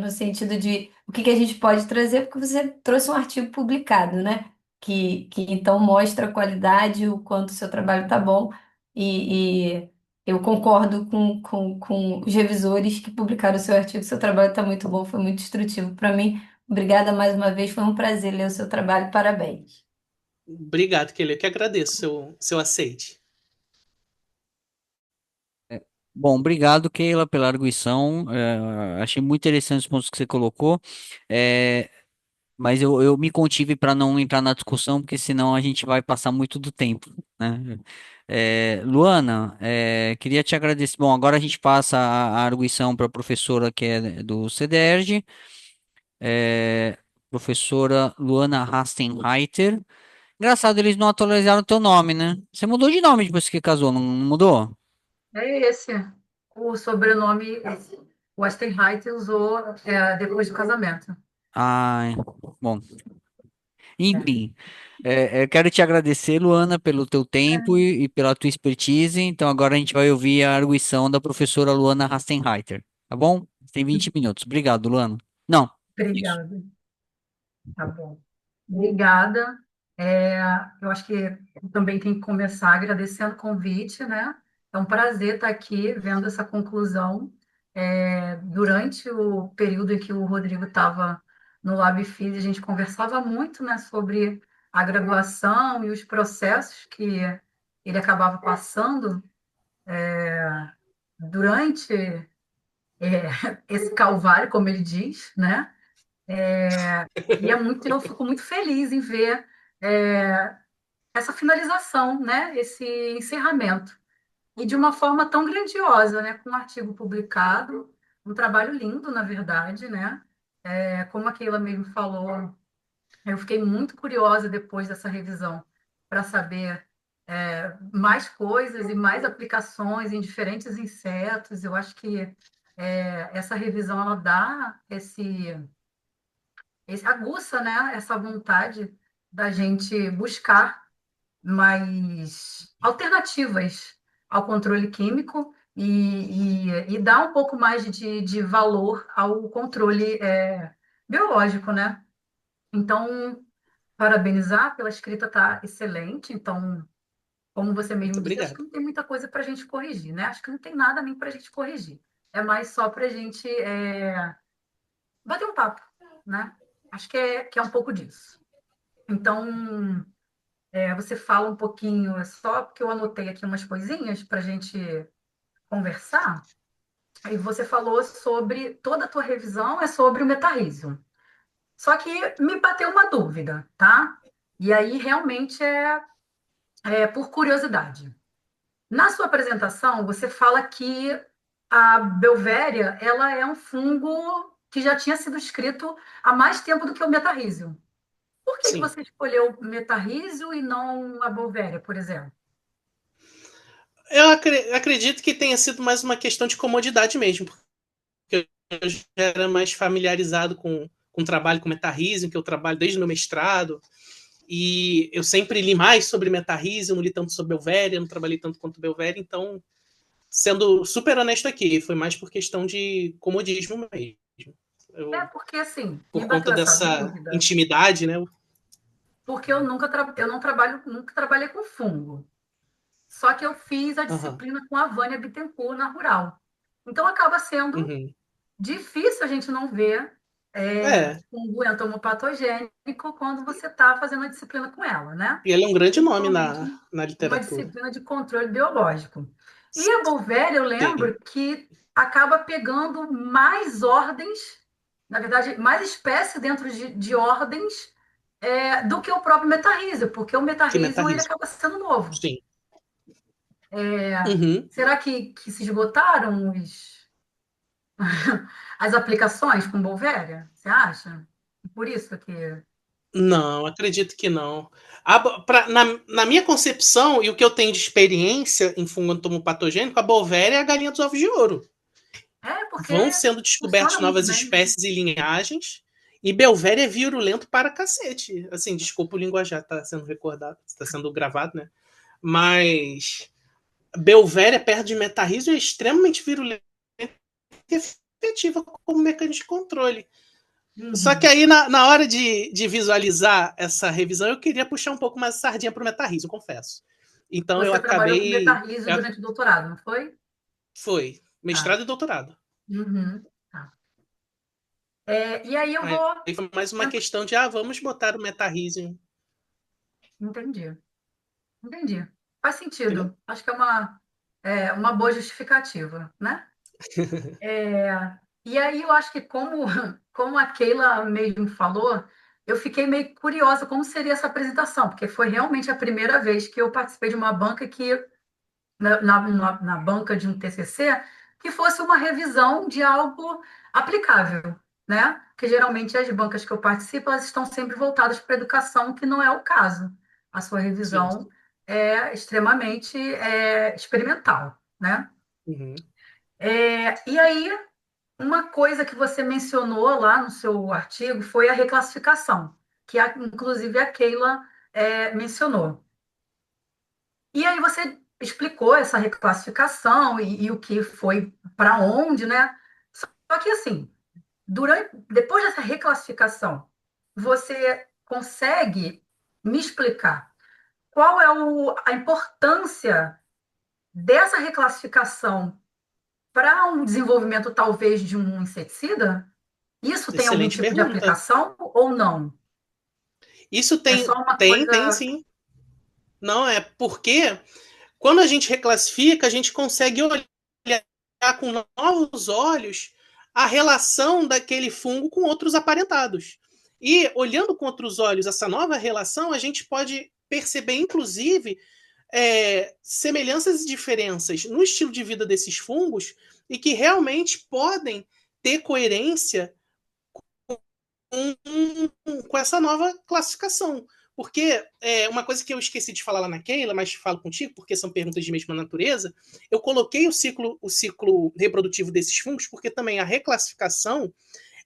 [SPEAKER 3] no sentido de o que a gente pode trazer, porque você trouxe um artigo publicado, né? Que então mostra a qualidade, o quanto o seu trabalho está bom. E eu concordo com os revisores que publicaram o seu artigo. Seu trabalho está muito bom, foi muito instrutivo para mim. Obrigada mais uma vez, foi um prazer ler o seu trabalho. Parabéns.
[SPEAKER 1] Obrigado, Kelly. Eu que agradeço seu aceite.
[SPEAKER 2] Bom, obrigado, Keila, pela arguição. Achei muito interessante os pontos que você colocou. É, mas eu me contive para não entrar na discussão, porque senão a gente vai passar muito do tempo, né? Luana, queria te agradecer. Bom, agora a gente passa a arguição para a professora que é do CDERJ, professora Luana Rastenreiter. Engraçado, eles não atualizaram o teu nome, né? Você mudou de nome depois que casou, não mudou?
[SPEAKER 4] É esse. O sobrenome, o Westenheit usou depois do casamento.
[SPEAKER 2] Ai, bom,
[SPEAKER 4] É.
[SPEAKER 2] enfim. Eu quero te agradecer, Luana, pelo teu tempo e pela tua expertise. Então agora a gente vai ouvir a arguição da professora Luana Rastenreiter, tá bom? Tem 20 minutos. Obrigado, Luana. Não, isso.
[SPEAKER 4] Obrigada. Tá bom. Obrigada. Eu acho que eu também tem que começar agradecendo o convite, né? É um prazer estar aqui vendo essa conclusão. Durante o período em que o Rodrigo estava no LabFIS, a gente conversava muito, né, sobre a graduação e os processos que ele acabava passando durante esse calvário, como ele diz, né? Eu fico muito feliz em ver é, essa finalização, né? Esse encerramento. E de uma forma tão grandiosa, né? Com um artigo publicado, um trabalho lindo, na verdade, né? Como a Keila mesmo falou, eu fiquei muito curiosa depois dessa revisão para saber mais coisas e mais aplicações em diferentes insetos. Eu acho que essa revisão ela dá esse aguça, né? Essa vontade da gente buscar mais alternativas ao controle químico e dar um pouco mais de valor ao controle biológico, né? Então, parabenizar pela escrita, tá excelente. Então, como você
[SPEAKER 1] Muito
[SPEAKER 4] mesmo disse, acho que
[SPEAKER 1] obrigado.
[SPEAKER 4] não tem muita coisa para a gente corrigir, né? Acho que não tem nada nem para a gente corrigir. É mais só para a gente bater um papo, né? Acho que é um pouco disso. Então, você fala um pouquinho, é só porque eu anotei aqui umas coisinhas para a gente conversar. Aí você falou sobre toda a tua revisão é sobre o metarrísio. Só que me bateu uma dúvida, tá? E aí realmente é por curiosidade. Na sua apresentação, você fala que a Belvéria ela é um fungo que já tinha sido escrito há mais tempo do que o metarrísio. Por que que
[SPEAKER 1] Sim.
[SPEAKER 4] você escolheu o metarrísio e não a Beauveria, por exemplo?
[SPEAKER 1] Eu acredito que tenha sido mais uma questão de comodidade mesmo, porque eu já era mais familiarizado com o trabalho com metarrísio, que eu trabalho desde o meu mestrado, e eu sempre li mais sobre metarrísio, não li tanto sobre Belvéria, não trabalhei tanto quanto Belvéria, então, sendo super honesto aqui, foi mais por questão de comodismo mesmo.
[SPEAKER 4] Porque assim, me
[SPEAKER 1] Por conta
[SPEAKER 4] bateu essa
[SPEAKER 1] dessa
[SPEAKER 4] dúvida,
[SPEAKER 1] intimidade, né?
[SPEAKER 4] porque eu não trabalho, nunca trabalhei com fungo. Só que eu fiz a
[SPEAKER 1] Uhum,
[SPEAKER 4] disciplina com a Vânia Bittencourt na Rural. Então acaba sendo
[SPEAKER 1] uhum.
[SPEAKER 4] difícil a gente não ver
[SPEAKER 1] É,
[SPEAKER 4] fungo entomopatogênico quando você está fazendo a disciplina com ela, né?
[SPEAKER 1] e ele é um grande nome
[SPEAKER 4] Principalmente
[SPEAKER 1] na
[SPEAKER 4] uma
[SPEAKER 1] literatura.
[SPEAKER 4] disciplina de controle biológico. E a Bovéria, eu
[SPEAKER 1] Sim,
[SPEAKER 4] lembro que acaba pegando mais ordens, na verdade, mais espécies dentro de ordens do que o próprio metarrísio, porque o
[SPEAKER 1] que
[SPEAKER 4] metarrísio ele
[SPEAKER 1] metarrísio.
[SPEAKER 4] acaba sendo novo.
[SPEAKER 1] Sim.
[SPEAKER 4] É,
[SPEAKER 1] Uhum.
[SPEAKER 4] será que se esgotaram as aplicações com Bovéria? Você acha? Por isso que.
[SPEAKER 1] Não, acredito que não. Na minha concepção, e o que eu tenho de experiência em fungo entomopatogênico, a Bovéria é a galinha dos ovos de ouro.
[SPEAKER 4] Porque
[SPEAKER 1] Vão sendo descobertas
[SPEAKER 4] funciona muito
[SPEAKER 1] novas
[SPEAKER 4] bem, né?
[SPEAKER 1] espécies e linhagens, e Belvéria é virulento para cacete. Assim, desculpa o linguajar, está sendo recordado, está sendo gravado, né? Mas Belvéria, perto de metarrísio, é extremamente virulenta e efetiva como mecanismo de controle. Só que
[SPEAKER 4] Uhum.
[SPEAKER 1] aí, na hora de visualizar essa revisão, eu queria puxar um pouco mais a sardinha para o metarriso, eu confesso. Então eu
[SPEAKER 4] Você trabalhou com
[SPEAKER 1] acabei.
[SPEAKER 4] metarrísio durante o doutorado, não foi?
[SPEAKER 1] Foi
[SPEAKER 4] Tá.
[SPEAKER 1] mestrado e doutorado.
[SPEAKER 4] Uhum. Tá. E aí eu
[SPEAKER 1] Aí
[SPEAKER 4] vou.
[SPEAKER 1] foi mais uma
[SPEAKER 4] ent-
[SPEAKER 1] questão de, vamos botar o metarriso,
[SPEAKER 4] Entendi. Entendi. Faz
[SPEAKER 1] entendeu?
[SPEAKER 4] sentido. Acho que uma boa justificativa, né? E aí eu acho que como a Keila mesmo falou, eu fiquei meio curiosa como seria essa apresentação, porque foi realmente a primeira vez que eu participei de uma banca na banca de um TCC, que fosse uma revisão de algo aplicável, né? Porque geralmente as bancas que eu participo, elas estão sempre voltadas para a educação, que não é o caso. A sua
[SPEAKER 1] Sim.
[SPEAKER 4] revisão é extremamente experimental, né?
[SPEAKER 1] Uhum.
[SPEAKER 4] E aí, uma coisa que você mencionou lá no seu artigo foi a reclassificação, inclusive a Keila mencionou. E aí você explicou essa reclassificação e o que foi para onde, né? Só que assim, depois dessa reclassificação, você consegue me explicar qual é a importância dessa reclassificação para um desenvolvimento, talvez, de um inseticida? Isso tem algum
[SPEAKER 1] Excelente
[SPEAKER 4] tipo de
[SPEAKER 1] pergunta.
[SPEAKER 4] aplicação ou não?
[SPEAKER 1] Isso
[SPEAKER 4] É só uma
[SPEAKER 1] tem
[SPEAKER 4] coisa.
[SPEAKER 1] sim. Não, é porque quando a gente reclassifica, a gente consegue olhar com novos olhos a relação daquele fungo com outros aparentados. E olhando com outros olhos essa nova relação, a gente pode perceber, inclusive, semelhanças e diferenças no estilo de vida desses fungos e que realmente podem ter coerência com essa nova classificação. Porque uma coisa que eu esqueci de falar lá na Keila, mas falo contigo, porque são perguntas de mesma natureza, eu coloquei o ciclo reprodutivo desses fungos, porque também a reclassificação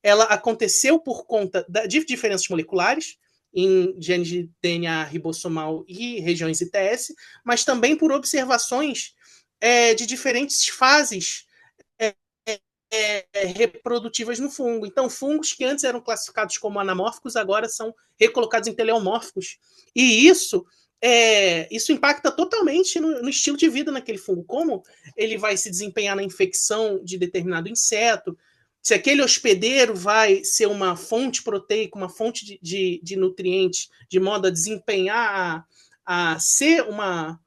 [SPEAKER 1] ela aconteceu por conta de diferenças moleculares em genes de DNA ribossomal e regiões ITS, mas também por observações de diferentes fases reprodutivas no fungo. Então, fungos que antes eram classificados como anamórficos agora são recolocados em teleomórficos. E isso impacta totalmente no estilo de vida naquele fungo, como ele vai se desempenhar na infecção de determinado inseto, se aquele hospedeiro vai ser uma fonte proteica, uma fonte de nutrientes, de modo a desempenhar, a ser um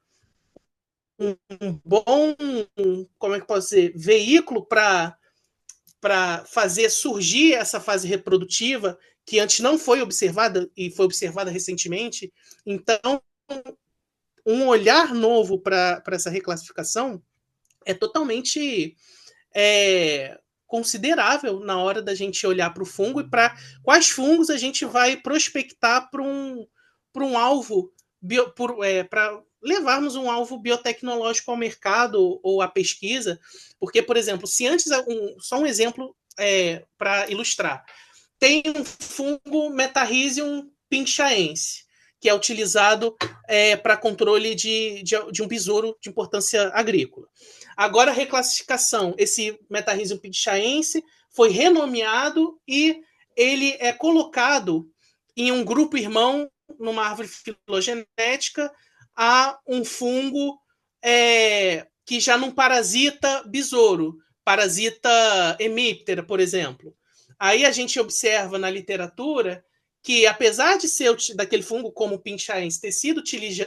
[SPEAKER 1] bom, como é que posso dizer, veículo para fazer surgir essa fase reprodutiva que antes não foi observada e foi observada recentemente. Então, um olhar novo para essa reclassificação é totalmente considerável na hora da gente olhar para o fungo e para quais fungos a gente vai prospectar para um alvo, para levarmos um alvo biotecnológico ao mercado ou à pesquisa. Porque, por exemplo, se antes, só um exemplo para ilustrar, tem um fungo Metarrhizium pinchaense, que é utilizado para controle de um besouro de importância agrícola. Agora a reclassificação, esse Metarrhizium pinchaense foi renomeado e ele é colocado em um grupo irmão, numa árvore filogenética, a um fungo que já não parasita besouro, parasita hemíptera, por exemplo. Aí a gente observa na literatura que, apesar de ser daquele fungo como pinchaense ter sido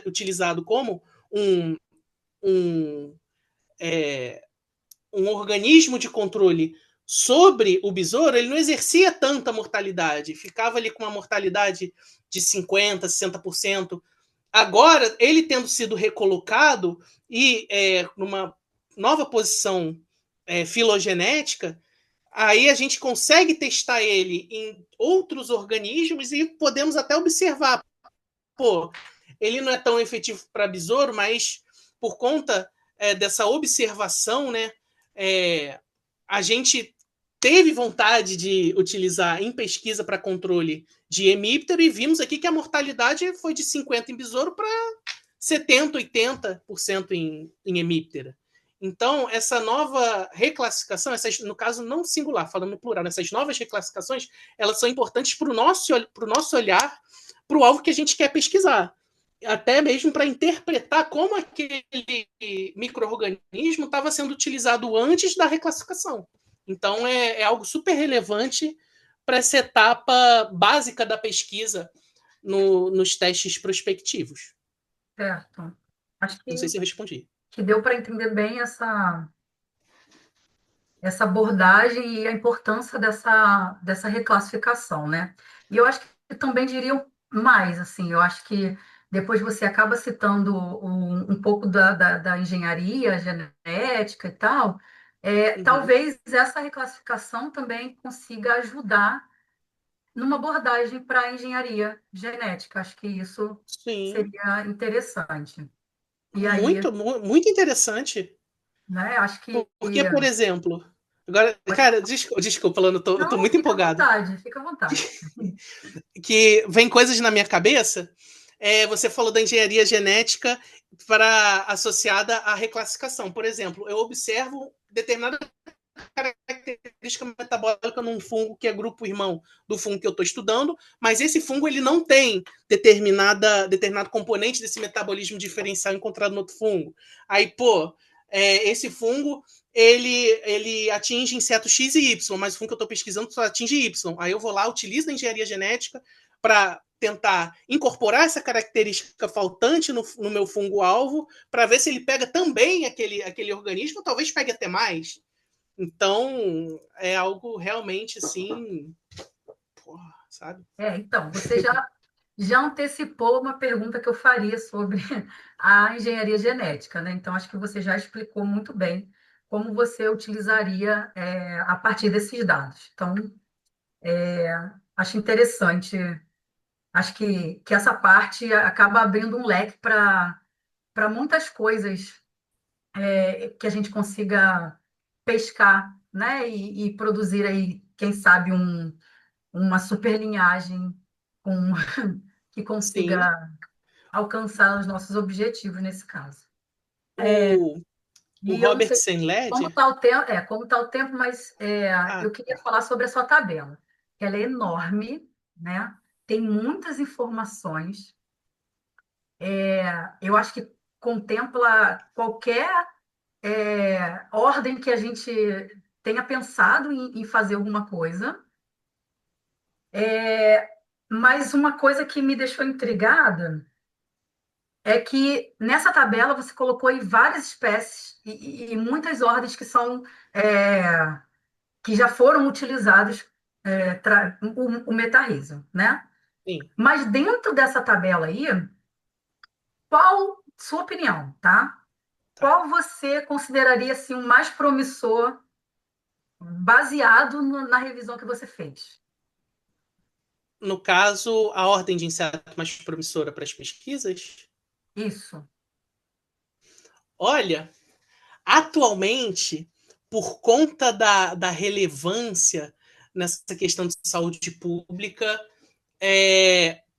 [SPEAKER 1] utilizado como um, um, um organismo de controle sobre o besouro, ele não exercia tanta mortalidade, ficava ali com uma mortalidade de 50%, 60%. Agora, ele tendo sido recolocado e numa nova posição filogenética, aí a gente consegue testar ele em outros organismos e podemos até observar, pô, ele não é tão efetivo para besouro, mas por conta dessa observação, né, a gente teve vontade de utilizar em pesquisa para controle de hemíptero e vimos aqui que a mortalidade foi de 50% em besouro para 70%, 80% em hemíptera. Então, essa nova reclassificação, no caso não singular, falando no plural, essas novas reclassificações, elas são importantes para o nosso olhar para o alvo que a gente quer pesquisar. Até mesmo para interpretar como aquele micro-organismo estava sendo utilizado antes da reclassificação. Então, é algo super relevante para essa etapa básica da pesquisa nos testes prospectivos.
[SPEAKER 4] Certo. Acho
[SPEAKER 1] Não sei se eu respondi.
[SPEAKER 4] que deu para entender bem essa abordagem e a importância dessa reclassificação, né? E eu acho que também diriam mais, assim, eu acho que depois você acaba citando um pouco da engenharia genética e tal, talvez essa reclassificação também consiga ajudar numa abordagem para a engenharia genética. Acho que isso
[SPEAKER 1] Sim.
[SPEAKER 4] seria interessante. E aí,
[SPEAKER 1] Muito interessante.
[SPEAKER 4] né, acho que.
[SPEAKER 1] Porque, por exemplo, agora, cara, desculpa, Lano, eu tô
[SPEAKER 4] Não,
[SPEAKER 1] muito empolgado.
[SPEAKER 4] fica à vontade.
[SPEAKER 1] Que vem coisas na minha cabeça. Você falou da engenharia genética associada à reclassificação. Por exemplo, eu observo determinada característica metabólica num fungo que é grupo irmão do fungo que eu estou estudando, mas esse fungo ele não tem determinado componente desse metabolismo diferencial encontrado no outro fungo. Aí, pô, esse fungo ele atinge insetos X e Y, mas o fungo que eu estou pesquisando só atinge Y. Aí eu vou lá, utilizo a engenharia genética para tentar incorporar essa característica faltante no meu fungo-alvo para ver se ele pega também aquele organismo, ou talvez pegue até mais. Então, é algo realmente assim, porra, sabe?
[SPEAKER 4] Então, você já antecipou uma pergunta que eu faria sobre a engenharia genética, né? Então, acho que você já explicou muito bem como você utilizaria a partir desses dados. Então, acho interessante. Acho que essa parte acaba abrindo um leque para muitas coisas que a gente consiga pescar, né? E produzir aí, quem sabe, uma super linhagem com, que
[SPEAKER 1] Sim.
[SPEAKER 4] consiga alcançar os nossos objetivos nesse caso.
[SPEAKER 1] O
[SPEAKER 4] E eu não
[SPEAKER 1] Robert
[SPEAKER 4] sei como
[SPEAKER 1] Senled.
[SPEAKER 4] está o tempo, mas
[SPEAKER 1] Ah,
[SPEAKER 4] eu queria falar sobre a sua tabela. Ela é enorme, né? Tem muitas informações. Eu acho que contempla qualquer ordem que a gente tenha pensado em fazer alguma coisa. Mas uma coisa que me deixou intrigada é que nessa tabela você colocou aí várias espécies e muitas ordens que são que já foram utilizados o metarrhizo, né?
[SPEAKER 1] sim.
[SPEAKER 4] Mas dentro dessa tabela aí, qual sua opinião, tá?
[SPEAKER 1] Tá.
[SPEAKER 4] Qual você consideraria assim, o mais promissor baseado na revisão que você fez?
[SPEAKER 1] No caso, a ordem de inseto mais promissora para as pesquisas?
[SPEAKER 4] Isso.
[SPEAKER 1] Olha, atualmente, por conta da relevância nessa questão de saúde pública,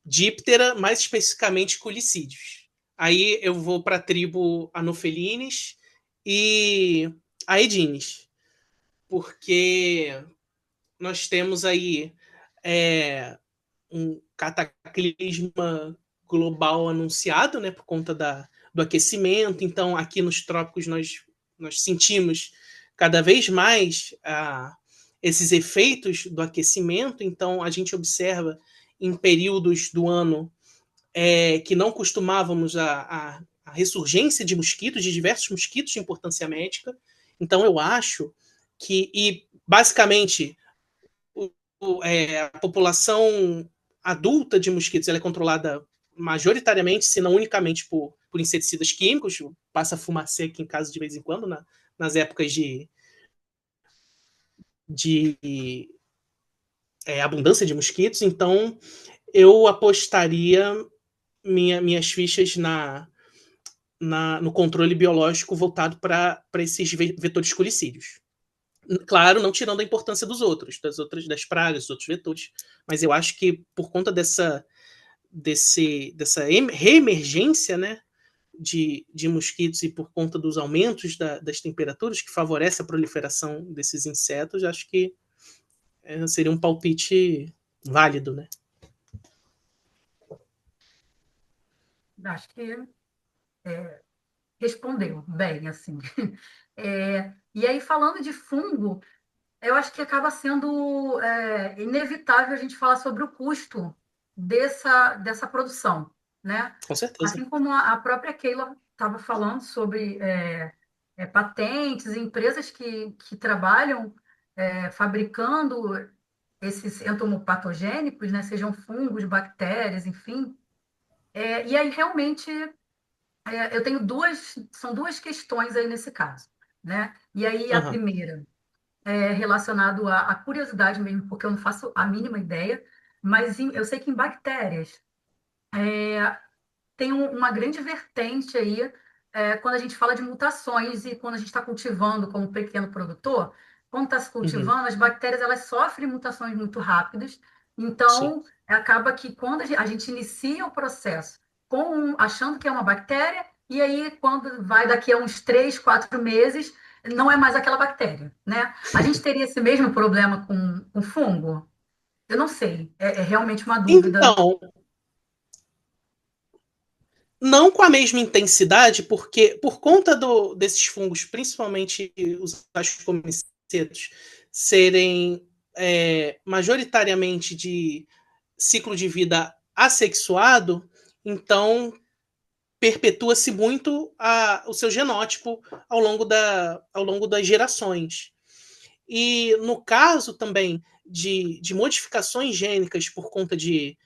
[SPEAKER 1] díptera, mais especificamente culicídios. Aí eu vou para a tribo Anophelines e Aedines, porque nós temos aí um cataclisma global anunciado, né, por conta do aquecimento. Então, aqui nos trópicos, nós sentimos cada vez mais esses efeitos do aquecimento. Então, a gente observa em períodos do ano que não costumávamos a ressurgência de mosquitos, de diversos mosquitos de importância médica. Então, eu acho que, e basicamente, a população adulta de mosquitos ela é controlada majoritariamente, se não unicamente por inseticidas químicos, passa fumacê aqui em casa de vez em quando, nas épocas de abundância de mosquitos. Então, eu apostaria minhas fichas no controle biológico voltado para esses vetores culicídios. Claro, não tirando a importância das pragas, dos outros vetores, mas eu acho que por conta dessa reemergência, né, de mosquitos e por conta dos aumentos das temperaturas que favorece a proliferação desses insetos, acho que seria um palpite válido, né?
[SPEAKER 4] Acho que respondeu bem, assim. E aí, falando de fungo, eu acho que acaba sendo inevitável a gente falar sobre o custo dessa produção, né?
[SPEAKER 1] Com certeza.
[SPEAKER 4] Assim como a própria Keila estava falando sobre patentes, empresas que trabalham fabricando esses entomopatogênicos, né? Sejam fungos, bactérias, enfim. E aí, realmente, eu tenho são duas questões aí nesse caso, né? E aí, a
[SPEAKER 1] Uhum.
[SPEAKER 4] primeira relacionado à curiosidade mesmo, porque eu não faço a mínima ideia, mas eu sei que em bactérias tem uma grande vertente aí quando a gente fala de mutações e quando a gente está cultivando como pequeno produtor, quando está se
[SPEAKER 1] Uhum.
[SPEAKER 4] cultivando, as bactérias elas sofrem mutações muito rápidas,
[SPEAKER 1] Sim.
[SPEAKER 4] então acaba que quando a gente inicia o processo achando que é uma bactéria, e aí quando vai daqui a uns 3, 4 meses, não é mais aquela bactéria, né? A gente teria esse mesmo problema com fungo? Eu não sei, é realmente uma dúvida.
[SPEAKER 1] Então, não com a mesma intensidade, porque por conta desses fungos, principalmente os ascomicetos, serem majoritariamente de ciclo de vida assexuado, então perpetua-se muito o seu genótipo ao longo das gerações. E no caso também de modificações gênicas por conta de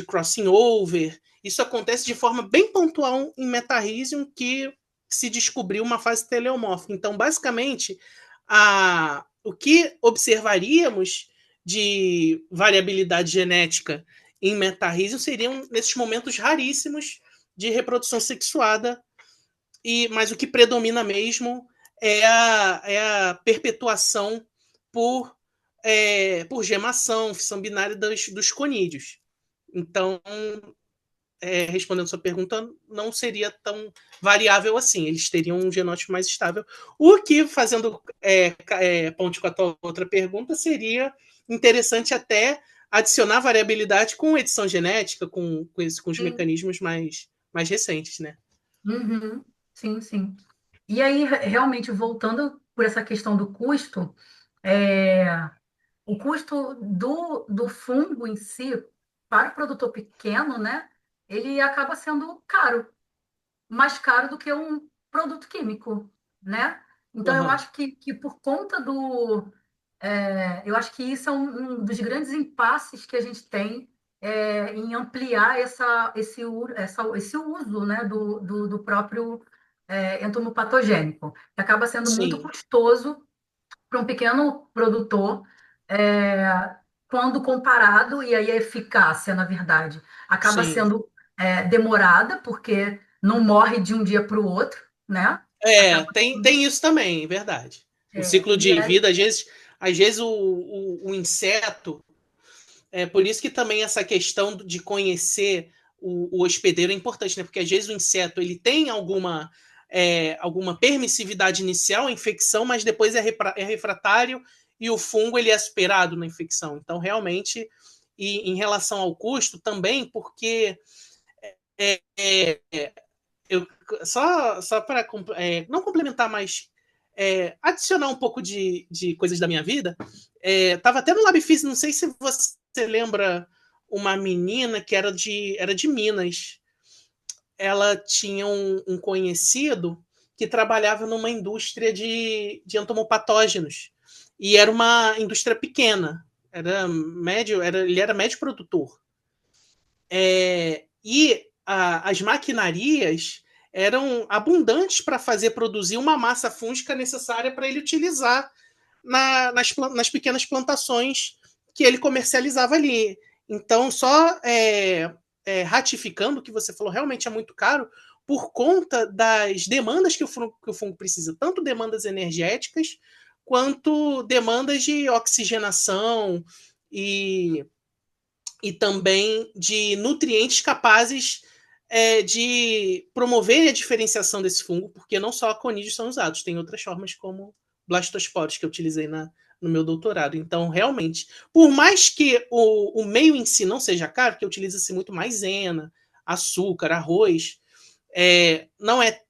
[SPEAKER 1] crossing over, isso acontece de forma bem pontual em Metarhizium, que se descobriu uma fase teleomórfica. Então, basicamente, o que observaríamos de variabilidade genética em Metarhizium seriam nesses momentos raríssimos de reprodução sexuada, mas o que predomina mesmo é a perpetuação por gemação, fissão binária dos conídeos. Então, respondendo sua pergunta, não seria tão variável assim. Eles teriam um genótipo mais estável. O que, fazendo ponte com a tua outra pergunta, seria interessante até adicionar variabilidade com edição genética, com os
[SPEAKER 4] Sim.
[SPEAKER 1] mecanismos mais recentes, né?
[SPEAKER 4] Uhum. Sim, sim. E aí, realmente, voltando por essa questão do custo, é, o custo do fungo em si, para o produtor pequeno, né, ele acaba sendo caro, mais caro do que um produto químico, né? Então, eu
[SPEAKER 1] Uhum.
[SPEAKER 4] acho que por conta eu acho que isso é um dos grandes impasses que a gente tem em ampliar esse uso, né, do próprio entomopatogênico, que acaba sendo muito
[SPEAKER 1] Sim,
[SPEAKER 4] custoso para um pequeno produtor, quando comparado, e aí a eficácia, na verdade, acaba
[SPEAKER 1] sim.
[SPEAKER 4] sendo demorada, porque não morre de um dia para o outro, né? Acaba
[SPEAKER 1] Tem isso também, verdade. O ciclo
[SPEAKER 4] e
[SPEAKER 1] de
[SPEAKER 4] aí,
[SPEAKER 1] vida, às vezes o inseto. Por isso que também essa questão de conhecer o hospedeiro é importante, né? Porque às vezes o inseto ele tem alguma permissividade inicial à infecção, mas depois é refratário e o fungo ele é superado na infecção. Então, realmente, e em relação ao custo também, porque é, é, eu só para não complementar, mas adicionar um pouco de coisas da minha vida. Tava até no Labfis, não sei se você lembra uma menina que era de Minas. Ela tinha um conhecido que trabalhava numa indústria de entomopatógenos. E era uma indústria pequena. Ele era médio produtor. E as maquinarias eram abundantes para produzir uma massa fúngica necessária para ele utilizar nas pequenas plantações que ele comercializava ali. Então, só ratificando o que você falou, realmente é muito caro por conta das demandas que o fungo precisa, tanto demandas energéticas quanto demandas de oxigenação e e também de nutrientes capazes de promover a diferenciação desse fungo, porque não só conídeos são usados, tem outras formas como blastosporos que eu utilizei no meu doutorado. Então, realmente, por mais que o meio em si não seja caro, que utiliza-se muito maisena, açúcar, arroz, não é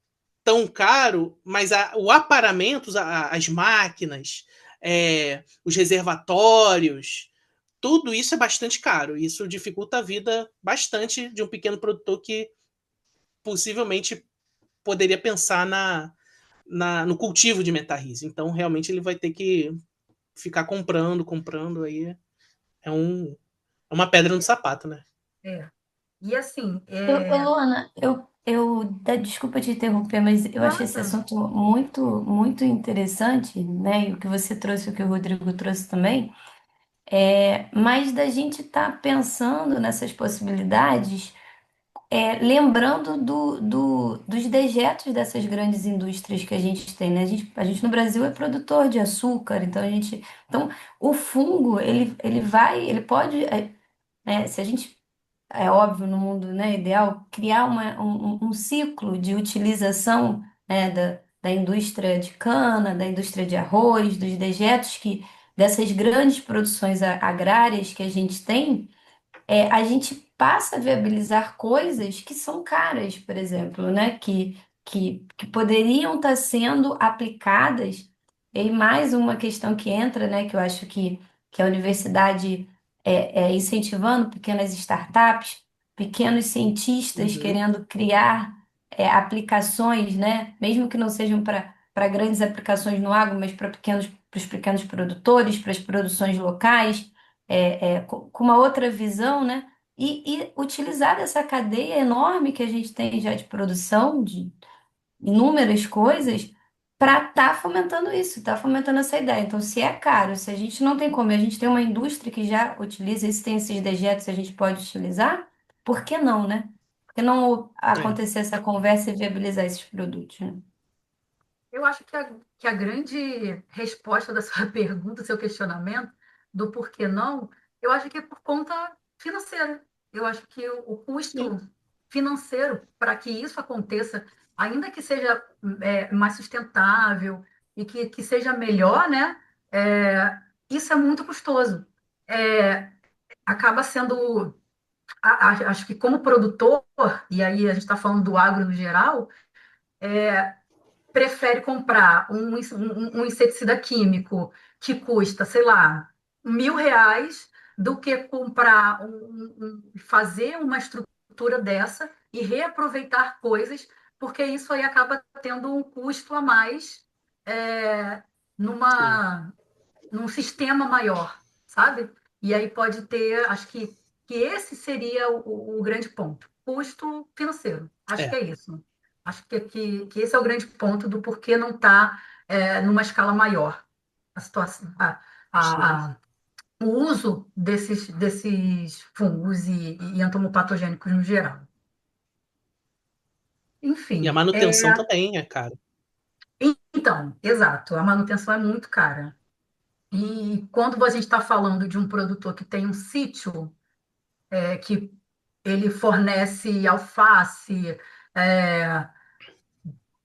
[SPEAKER 1] tão caro, mas o aparamento, as máquinas, os reservatórios, tudo isso é bastante caro. Isso dificulta a vida bastante de um pequeno produtor que possivelmente poderia pensar no cultivo de metarrise. Então, realmente, ele vai ter que ficar comprando. Aí é uma pedra no sapato, né?
[SPEAKER 4] é. E assim,
[SPEAKER 3] Luana, desculpa te interromper, mas eu achei esse
[SPEAKER 4] nada.
[SPEAKER 3] assunto muito, muito interessante, né? E o que você trouxe, o que o Rodrigo trouxe também, mas da gente estar pensando nessas possibilidades, lembrando dos dejetos dessas grandes indústrias que a gente tem, né? A gente no Brasil é produtor de açúcar, então o fungo, ele pode, né? Se a gente é óbvio no mundo, né, ideal, criar um ciclo de utilização, né, da indústria de cana, da indústria de arroz, dos dejetos que dessas grandes produções agrárias que a gente tem, a gente passa a viabilizar coisas que são caras, por exemplo, né? Que poderiam estar sendo aplicadas. E mais uma questão que entra, né? Que eu acho que a universidade é incentivando pequenas startups, pequenos cientistas
[SPEAKER 1] Uhum.
[SPEAKER 3] querendo criar aplicações, né? Mesmo que não sejam para grandes aplicações no agro, mas para os pequenos produtores, para as produções locais com uma outra visão, né? E utilizar essa cadeia enorme que a gente tem já de produção de inúmeras coisas para estar fomentando isso, estar fomentando essa ideia. Então, se é caro, se a gente não tem como, e a gente tem uma indústria que já utiliza isso, tem esses dejetos, a gente pode utilizar, por que não, né? Por que não
[SPEAKER 1] É.
[SPEAKER 3] acontecer essa conversa e viabilizar esses produtos, né?
[SPEAKER 4] Eu acho que a grande resposta da sua pergunta, seu questionamento, do porquê não, eu acho que é por conta financeira. Eu acho que o
[SPEAKER 1] Sim,
[SPEAKER 4] custo financeiro para que isso aconteça, ainda que seja mais sustentável e que seja melhor, né? Isso é muito custoso. É, acaba sendo, acho que como produtor, e aí a gente está falando do agro no geral, prefere comprar um inseticida químico que custa, sei lá, R$ 1.000 do que comprar fazer uma estrutura dessa e reaproveitar coisas, porque isso aí acaba tendo um custo a mais é,
[SPEAKER 1] sim.
[SPEAKER 4] numa, num sistema maior, sabe? E aí pode ter, acho que esse seria o grande ponto, custo financeiro. Acho que
[SPEAKER 1] É,
[SPEAKER 4] é isso. Acho que esse é o grande ponto do porquê não está numa escala maior a situação,
[SPEAKER 1] sim.
[SPEAKER 4] o uso desses fungos e entomopatogênicos no geral.
[SPEAKER 1] E a
[SPEAKER 4] Enfim,
[SPEAKER 1] manutenção também é cara.
[SPEAKER 4] então, exato, a manutenção é muito cara. E quando a gente está falando de um produtor que tem um sítio, que ele fornece alface, é,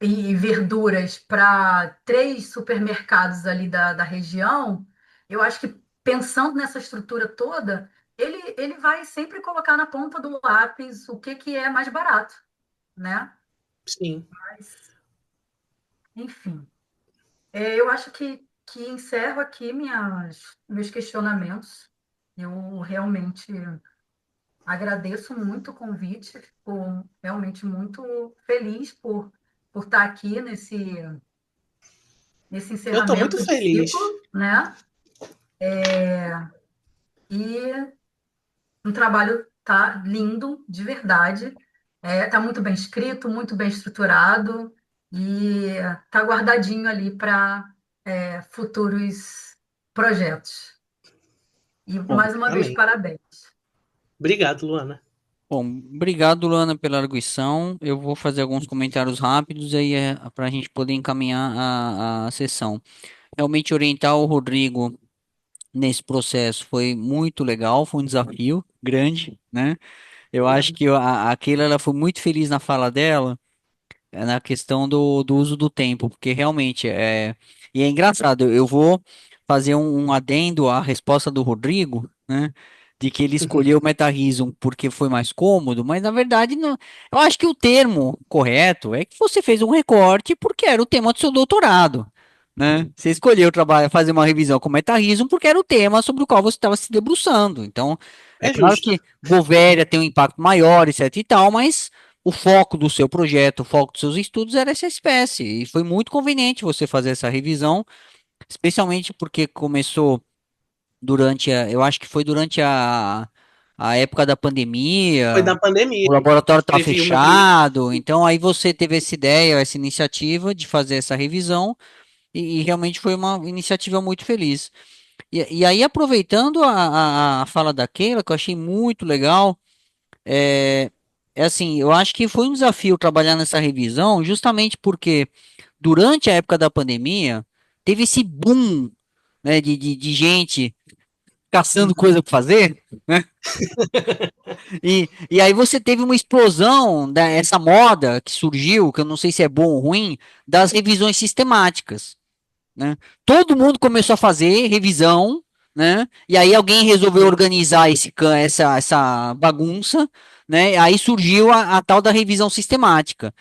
[SPEAKER 4] e verduras para 3 supermercados ali da região, eu acho que pensando nessa estrutura toda, ele vai sempre colocar na ponta do lápis o que é mais barato, né?
[SPEAKER 1] Sim.
[SPEAKER 4] Mas, enfim, eu acho que encerro aqui meus questionamentos. Eu realmente agradeço muito o convite, fico realmente muito feliz por estar aqui nesse
[SPEAKER 1] Eu tô muito
[SPEAKER 4] encerramento de
[SPEAKER 1] feliz.
[SPEAKER 4] ciclo, né? E um trabalho tá lindo, de verdade. Tá muito bem escrito, muito bem estruturado e tá guardadinho ali para futuros projetos. E
[SPEAKER 2] Bom,
[SPEAKER 4] mais uma vez,
[SPEAKER 1] Amém.
[SPEAKER 4] parabéns.
[SPEAKER 1] Obrigado, Luana.
[SPEAKER 2] bom, obrigado, Luana, pela arguição. Eu vou fazer alguns comentários rápidos aí para a gente poder encaminhar a sessão. Realmente orientar o Rodrigo nesse processo foi muito legal, foi um desafio grande, né? Eu acho que a Keila ela foi muito feliz na fala dela, na questão do uso do tempo, porque realmente é. E é engraçado, eu vou fazer um adendo à resposta do Rodrigo, né? De que ele escolheu o MetaReason porque foi mais cômodo, mas na verdade não. Eu acho que o termo correto é que você fez um recorte porque era o tema do seu doutorado, né? Você escolheu trabalhar, fazer uma revisão com MetaReason porque era o tema sobre o qual você estava se debruçando. Então, é
[SPEAKER 1] É
[SPEAKER 2] claro
[SPEAKER 1] justo.
[SPEAKER 2] que Bovéria tem um impacto maior, etc e tal, mas o foco do seu projeto, o foco dos seus estudos era essa espécie, e foi muito conveniente você fazer essa revisão, especialmente porque começou eu acho que foi durante a época da
[SPEAKER 1] Foi
[SPEAKER 2] pandemia,
[SPEAKER 1] da pandemia.
[SPEAKER 2] o laboratório estava
[SPEAKER 1] Escrevi o meu primeiro.
[SPEAKER 2] fechado, então aí você teve essa ideia, essa iniciativa de fazer essa revisão, e realmente foi uma iniciativa muito feliz. E aí, aproveitando a fala da Keila, que eu achei muito legal, é, é assim, eu acho que foi um desafio trabalhar nessa revisão, justamente porque durante a época da pandemia teve esse boom, né, de gente caçando coisa para fazer, né? E aí você teve uma explosão dessa moda que surgiu, que eu não sei se é bom ou ruim, das revisões sistemáticas, né? Todo mundo começou a fazer revisão, né? E aí alguém resolveu
[SPEAKER 1] Uhum.
[SPEAKER 2] organizar essa bagunça, né? Aí surgiu a tal da revisão sistemática.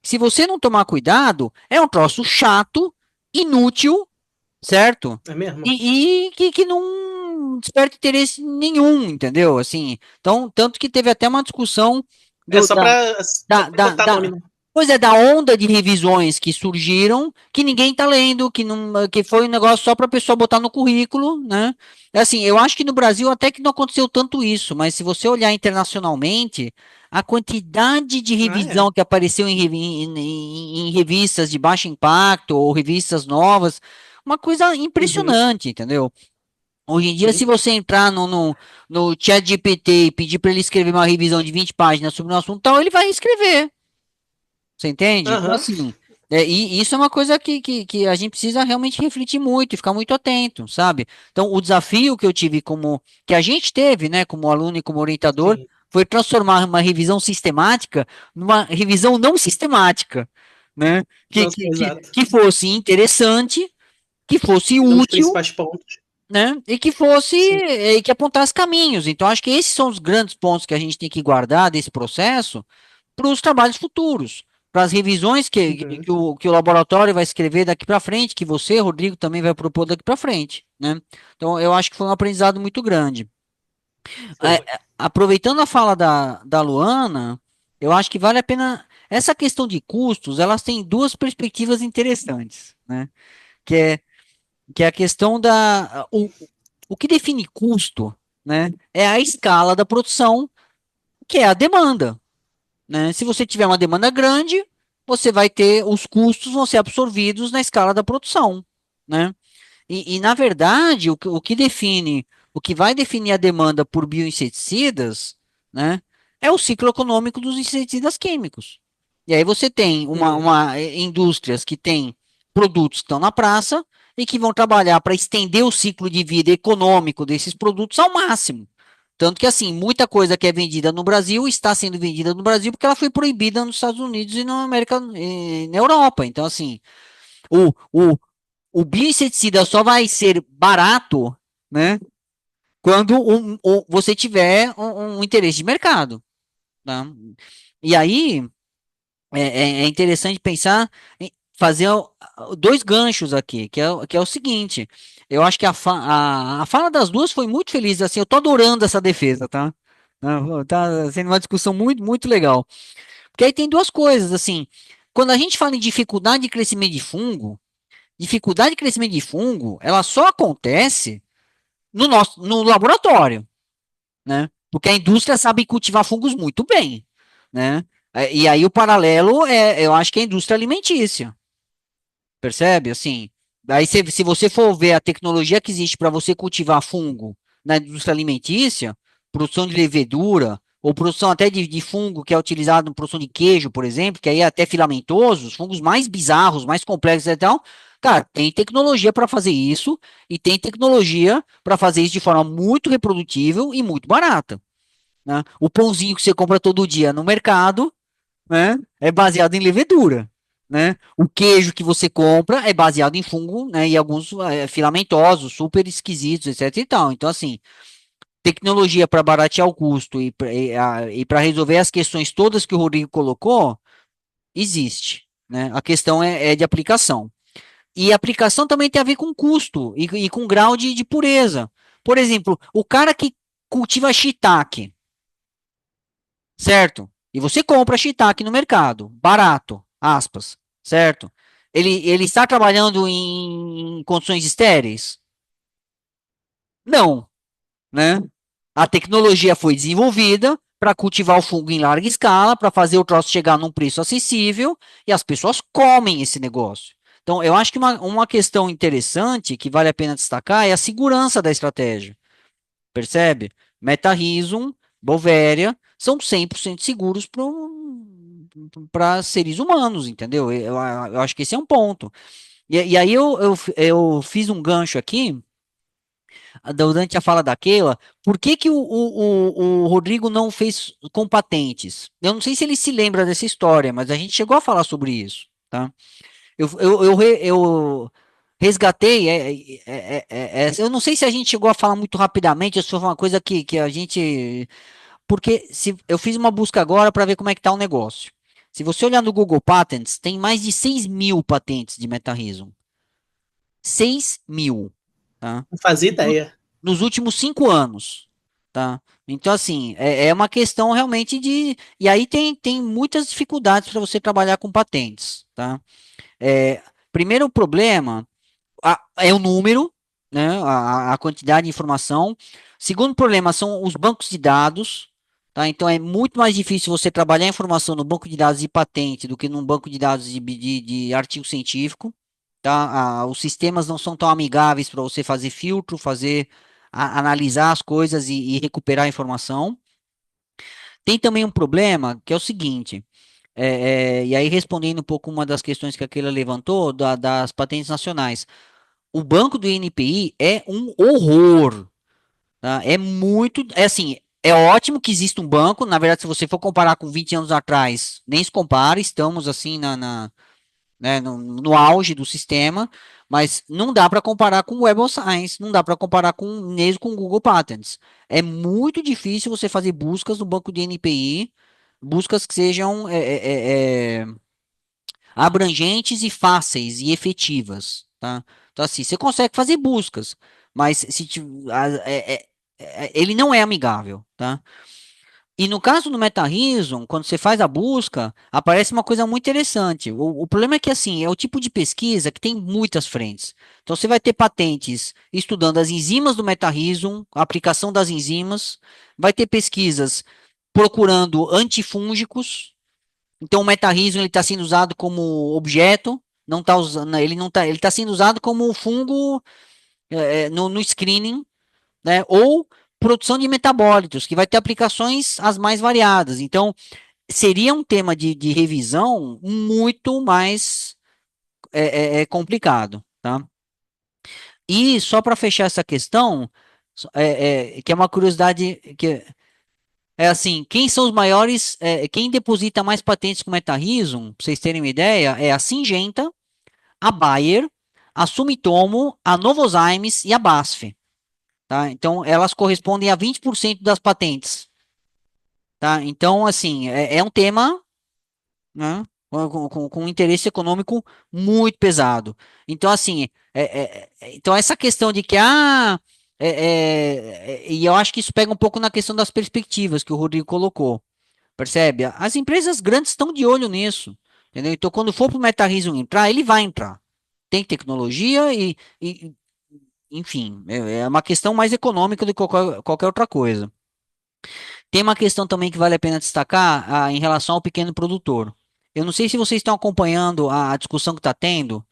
[SPEAKER 2] Se você não tomar cuidado, é um troço chato, inútil, certo?
[SPEAKER 1] É mesmo?
[SPEAKER 2] E que não desperta interesse nenhum, entendeu? Assim, então, tanto que teve até uma discussão
[SPEAKER 1] É
[SPEAKER 2] do,
[SPEAKER 1] só
[SPEAKER 2] da,
[SPEAKER 1] só
[SPEAKER 2] da,
[SPEAKER 1] pra
[SPEAKER 2] da,
[SPEAKER 1] botar nome,
[SPEAKER 2] da-
[SPEAKER 1] né?
[SPEAKER 2] pois é, da onda de revisões que surgiram, que ninguém tá lendo, que foi um negócio só para a pessoa botar no currículo, né? Assim, eu acho que no Brasil até que não aconteceu tanto isso, mas se você olhar internacionalmente, a quantidade de
[SPEAKER 1] Ah, é.
[SPEAKER 2] revisão que apareceu em revistas de baixo impacto ou revistas novas, uma coisa
[SPEAKER 1] Uhum.
[SPEAKER 2] impressionante, entendeu? Hoje em dia, se
[SPEAKER 1] Sim.
[SPEAKER 2] você entrar no ChatGPT e pedir para ele escrever uma revisão de 20 páginas sobre um assunto tal, ele vai escrever. Você entende? Então,
[SPEAKER 1] Aham.
[SPEAKER 2] assim, e isso é uma coisa que a gente precisa realmente refletir muito e ficar muito atento, sabe? Então, o desafio que eu tive que a gente teve, né, como aluno e como orientador,
[SPEAKER 1] Sim.
[SPEAKER 2] foi transformar uma revisão sistemática numa revisão não sistemática, né? Que,
[SPEAKER 1] Não,
[SPEAKER 2] que, que,
[SPEAKER 1] exato.
[SPEAKER 2] que fosse interessante, que fosse
[SPEAKER 1] Nos
[SPEAKER 2] útil,
[SPEAKER 1] principais pontos.
[SPEAKER 2] né? E que fosse,
[SPEAKER 1] Sim.
[SPEAKER 2] e que apontasse caminhos. Então, acho que esses são os grandes pontos que a gente tem que guardar desse processo para os trabalhos futuros, para as revisões
[SPEAKER 1] Uhum.
[SPEAKER 2] que o laboratório vai escrever daqui para frente, que você, Rodrigo, também vai propor daqui para frente, né? Então, eu acho que foi um aprendizado muito grande.
[SPEAKER 1] Foi.
[SPEAKER 2] Aproveitando a fala da Luana, eu acho que vale a pena. Essa questão de custos, elas têm duas perspectivas interessantes, né? Que é, que é a questão o que define custo, né? É a escala da produção, que é a demanda, né? Se você tiver uma demanda grande, você vai ter os custos vão ser absorvidos na escala da produção, né? Na verdade, o que vai definir a demanda por bioinseticidas, né, é o ciclo econômico dos inseticidas químicos. E aí você tem
[SPEAKER 1] Uhum.
[SPEAKER 2] indústrias que têm produtos que estão na praça e que vão trabalhar para estender o ciclo de vida econômico desses produtos ao máximo. Tanto que, assim, muita coisa que é vendida no Brasil está sendo vendida no Brasil porque ela foi proibida nos Estados Unidos e na América, e na Europa. Então, assim, o, o, o bioinseticida só vai ser barato, né, quando você tiver um interesse de mercado, tá? E aí é interessante pensar em fazer dois ganchos aqui, que é o seguinte, eu acho que a fala das duas foi muito feliz, assim, eu tô adorando essa defesa, tá? Tá sendo uma discussão muito, muito legal. Porque aí tem duas coisas, assim, quando a gente fala em dificuldade de crescimento de fungo, ela só acontece no laboratório, né? Porque a indústria sabe cultivar fungos muito bem, né? E aí o paralelo eu acho que é a indústria alimentícia, percebe? Assim, aí se você for ver a tecnologia que existe para você cultivar fungo na indústria alimentícia, produção de levedura, ou produção até de fungo que é utilizado na produção de queijo, por exemplo, que aí é até filamentoso, os fungos mais bizarros, mais complexos e tal, cara, tem tecnologia para fazer isso, e tem tecnologia para fazer isso de forma muito reprodutível e muito barata, né? O pãozinho que você compra todo dia no mercado, né, é baseado em levedura, né? O queijo que você compra é baseado em fungo, né, e alguns filamentosos, super esquisitos, etc e tal. Então, assim, tecnologia para baratear o custo e para resolver as questões todas que o Rodrigo colocou, existe, né? A questão é de aplicação. E aplicação também tem a ver com custo e com grau de pureza. Por exemplo, o cara que cultiva shiitake, certo? E você compra shiitake no mercado, barato, aspas, certo? Ele está trabalhando em condições estéreis? Não, né? A tecnologia foi desenvolvida para cultivar o fungo em larga escala, para fazer o troço chegar num preço acessível e as pessoas comem esse negócio. Então, eu acho que uma questão interessante que vale a pena destacar é a segurança da estratégia. Percebe? Metarrhizum, Bovéria são 100% seguros para seres humanos, entendeu? Eu acho que esse é um ponto. E aí eu fiz um gancho aqui durante a fala da Keila, por que que o Rodrigo não fez com patentes? Eu não sei se ele se lembra dessa história, mas a gente chegou a falar sobre isso, tá? Eu resgatei, eu não sei se a gente chegou a falar muito rapidamente, isso foi uma coisa que a gente, porque se eu fiz uma busca agora para ver como é que tá o negócio. Se você olhar no Google Patents, tem mais de 6.000 patentes de MetaReason. 6.000, tá?
[SPEAKER 1] Não fazia
[SPEAKER 2] No-
[SPEAKER 1] ideia.
[SPEAKER 2] Nos últimos 5 anos, tá? Então, assim, é uma questão realmente de. E aí tem muitas dificuldades para você trabalhar com patentes, tá? Primeiro problema é o número, né? A quantidade de informação. Segundo problema são os bancos de dados, tá? Então é muito mais difícil você trabalhar informação no banco de dados de patente do que num banco de dados de artigo científico, tá? Os sistemas não são tão amigáveis para você fazer filtro, analisar as coisas e recuperar a informação. Tem também um problema que é o seguinte. E aí, respondendo um pouco uma das questões que aquela levantou, das patentes nacionais. O banco do INPI é um horror, tá? É muito, é assim, é ótimo que exista um banco. Na verdade, se você for comparar com 20 anos atrás, nem se compara. Estamos assim né, no auge do sistema, mas não dá para comparar com o Web of Science, não dá para comparar mesmo com o Google Patents. É muito difícil você fazer buscas no banco de NPI, buscas que sejam abrangentes e fáceis e efetivas, tá? Então, assim, você consegue fazer buscas, mas ele não é amigável, tá? E no caso do MetaReason, quando você faz a busca, aparece uma coisa muito interessante. O problema é que, assim, é o tipo de pesquisa que tem muitas frentes. Então, você vai ter patentes estudando as enzimas do MetaReason, a aplicação das enzimas, vai ter pesquisas procurando antifúngicos. Então, o MetaReason ele está sendo usado como objeto, não tá usando, ele não tá, ele está sendo usado como fungo no screening, né? Ou produção de metabólitos, que vai ter aplicações as mais variadas. Então, seria um tema de revisão muito mais complicado, tá? E só para fechar essa questão, que é uma curiosidade que é assim, quem são os maiores, quem deposita mais patentes com MetaReason, para vocês terem uma ideia, é a Syngenta, a Bayer, a Sumitomo, a Novozymes e a BASF, tá? Então, elas correspondem a 20% das patentes, tá? Então, assim, é um tema, né, com um interesse econômico muito pesado. Então, assim, então essa questão de que, e eu acho que isso pega um pouco na questão das perspectivas que o Rodrigo colocou, percebe? As empresas grandes estão de olho nisso, entendeu? Então, quando for para o MetaReason entrar, ele vai entrar. Tem tecnologia enfim, é uma questão mais econômica do que qualquer outra coisa. Tem uma questão também que vale a pena destacar em relação ao pequeno produtor. Eu não sei se vocês estão acompanhando a discussão que está tendo,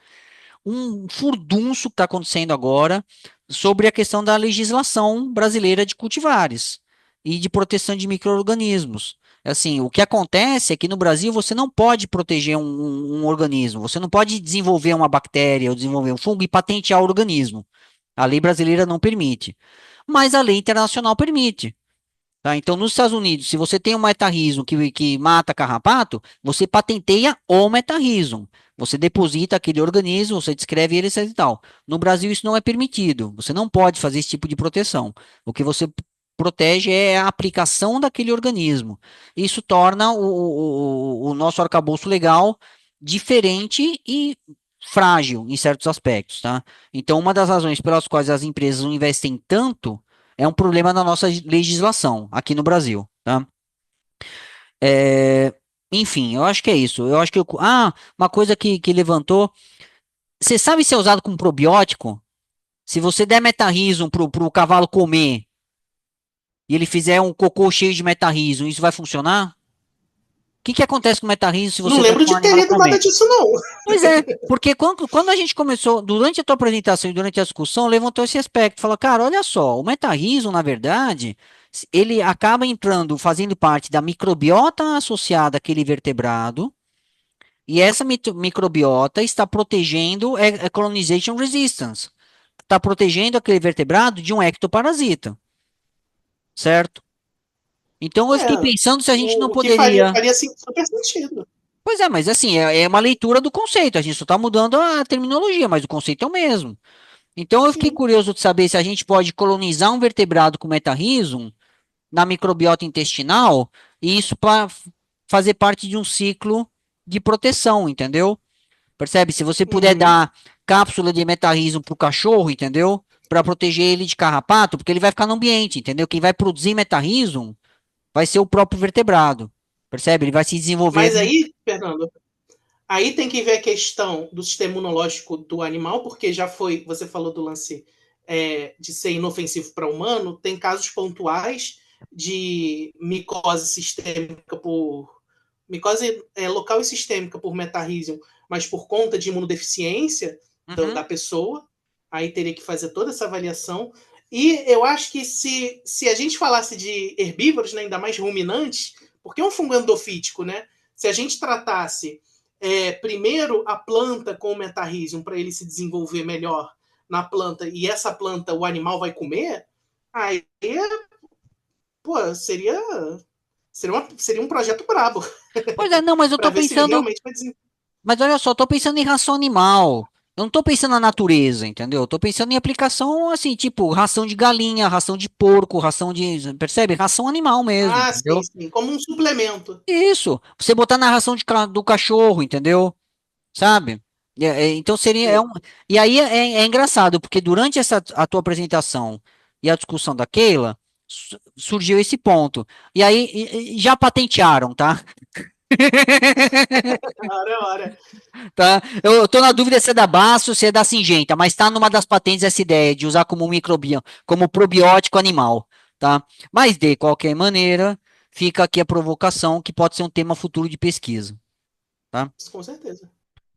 [SPEAKER 2] um furdunço que está acontecendo agora sobre a questão da legislação brasileira de cultivares e de proteção de micro-organismos. Assim, o que acontece é que no Brasil você não pode proteger um organismo, você não pode desenvolver uma bactéria ou desenvolver um fungo e patentear o organismo. A lei brasileira não permite, mas a lei internacional permite. Tá? Então, nos Estados Unidos, se você tem um metarrhizium que mata carrapato, você patenteia o metarrhizium. Você deposita aquele organismo, você descreve ele etc e tal. No Brasil, isso não é permitido. Você não pode fazer esse tipo de proteção. O que você protege é a aplicação daquele organismo. Isso torna o nosso arcabouço legal diferente e frágil em certos aspectos, tá? Então, uma das razões pelas quais as empresas não investem tanto é um problema na nossa legislação aqui no Brasil, tá? É, enfim, eu acho que é isso. Eu acho que uma coisa que levantou. Você sabe se é usado como probiótico? Se você der metarrhizium pro cavalo comer e ele fizer um cocô cheio de metarrhizium, isso vai funcionar? O que acontece com o metarrhizium se
[SPEAKER 1] Não
[SPEAKER 2] você der
[SPEAKER 1] lembro
[SPEAKER 2] para um
[SPEAKER 1] de ter
[SPEAKER 2] animal
[SPEAKER 1] lido nada
[SPEAKER 2] comer?
[SPEAKER 1] disso, não.
[SPEAKER 2] Pois é, porque quando a gente começou, durante a tua apresentação e durante a discussão, levantou esse aspecto, falou, cara, olha só, o metarrhizium, na verdade, ele acaba entrando, fazendo parte da microbiota associada àquele vertebrado, e essa microbiota está protegendo a colonization resistance, está protegendo aquele vertebrado de um ectoparasita, certo? Então eu fiquei
[SPEAKER 1] É,
[SPEAKER 2] pensando se a gente não
[SPEAKER 1] o que faria,
[SPEAKER 2] poderia.
[SPEAKER 1] faria assim, super sentido.
[SPEAKER 2] Pois é, mas assim, é uma leitura do conceito, a gente só está mudando a terminologia, mas o conceito é o mesmo. Então eu fiquei
[SPEAKER 1] Sim.
[SPEAKER 2] curioso de saber se a gente pode colonizar um vertebrado com metarrhizum na microbiota intestinal e isso para fazer parte de um ciclo de proteção, entendeu? Percebe? Se você puder
[SPEAKER 1] Uhum.
[SPEAKER 2] dar cápsula de metarrhizo pro cachorro, entendeu? Para proteger ele de carrapato, porque ele vai ficar no ambiente, entendeu? Quem vai produzir metarrhizo vai ser o próprio vertebrado. Percebe? Ele vai se desenvolver.
[SPEAKER 1] Mas aí, Fernando, aí tem que ver a questão do sistema imunológico do animal, porque já foi, você falou do lance de ser inofensivo para humano, tem casos pontuais de micose sistêmica por micose local e sistêmica por metarrhizium, mas por conta de imunodeficiência
[SPEAKER 2] Uhum.
[SPEAKER 1] da pessoa, aí teria que fazer toda essa avaliação. E eu acho que se a gente falasse de herbívoros, né, ainda mais ruminantes, porque é um fungo endofítico, né? Se a gente tratasse primeiro a planta com o metarrhizium para ele se desenvolver melhor na planta e essa planta o animal vai comer, aí pô, seria um projeto brabo
[SPEAKER 2] Pois é, não, mas eu
[SPEAKER 1] para
[SPEAKER 2] tô
[SPEAKER 1] ver se ele
[SPEAKER 2] pensando.
[SPEAKER 1] realmente vai desenvolver.
[SPEAKER 2] Mas olha só, eu tô pensando em ração animal. Eu não tô pensando na natureza, entendeu? Eu tô pensando em aplicação assim, tipo, ração de galinha, ração de porco, ração de. Percebe? Ração animal mesmo,
[SPEAKER 1] Ah, sim,
[SPEAKER 2] entendeu?
[SPEAKER 1] sim, como um suplemento.
[SPEAKER 2] Isso. Você botar na ração do cachorro, entendeu? Sabe? Então seria.
[SPEAKER 1] Sim.
[SPEAKER 2] E aí é engraçado, porque durante a tua apresentação e a discussão da Keila, surgiu esse ponto. E aí já patentearam, tá?
[SPEAKER 1] Ora.
[SPEAKER 2] Tá? Eu tô na dúvida se é da Basso ou se é da Singenta, mas tá numa das patentes essa ideia de usar como microbioma, como probiótico animal, tá? Mas de qualquer maneira, fica aqui a provocação que pode ser um tema futuro de pesquisa, tá?
[SPEAKER 1] Com certeza.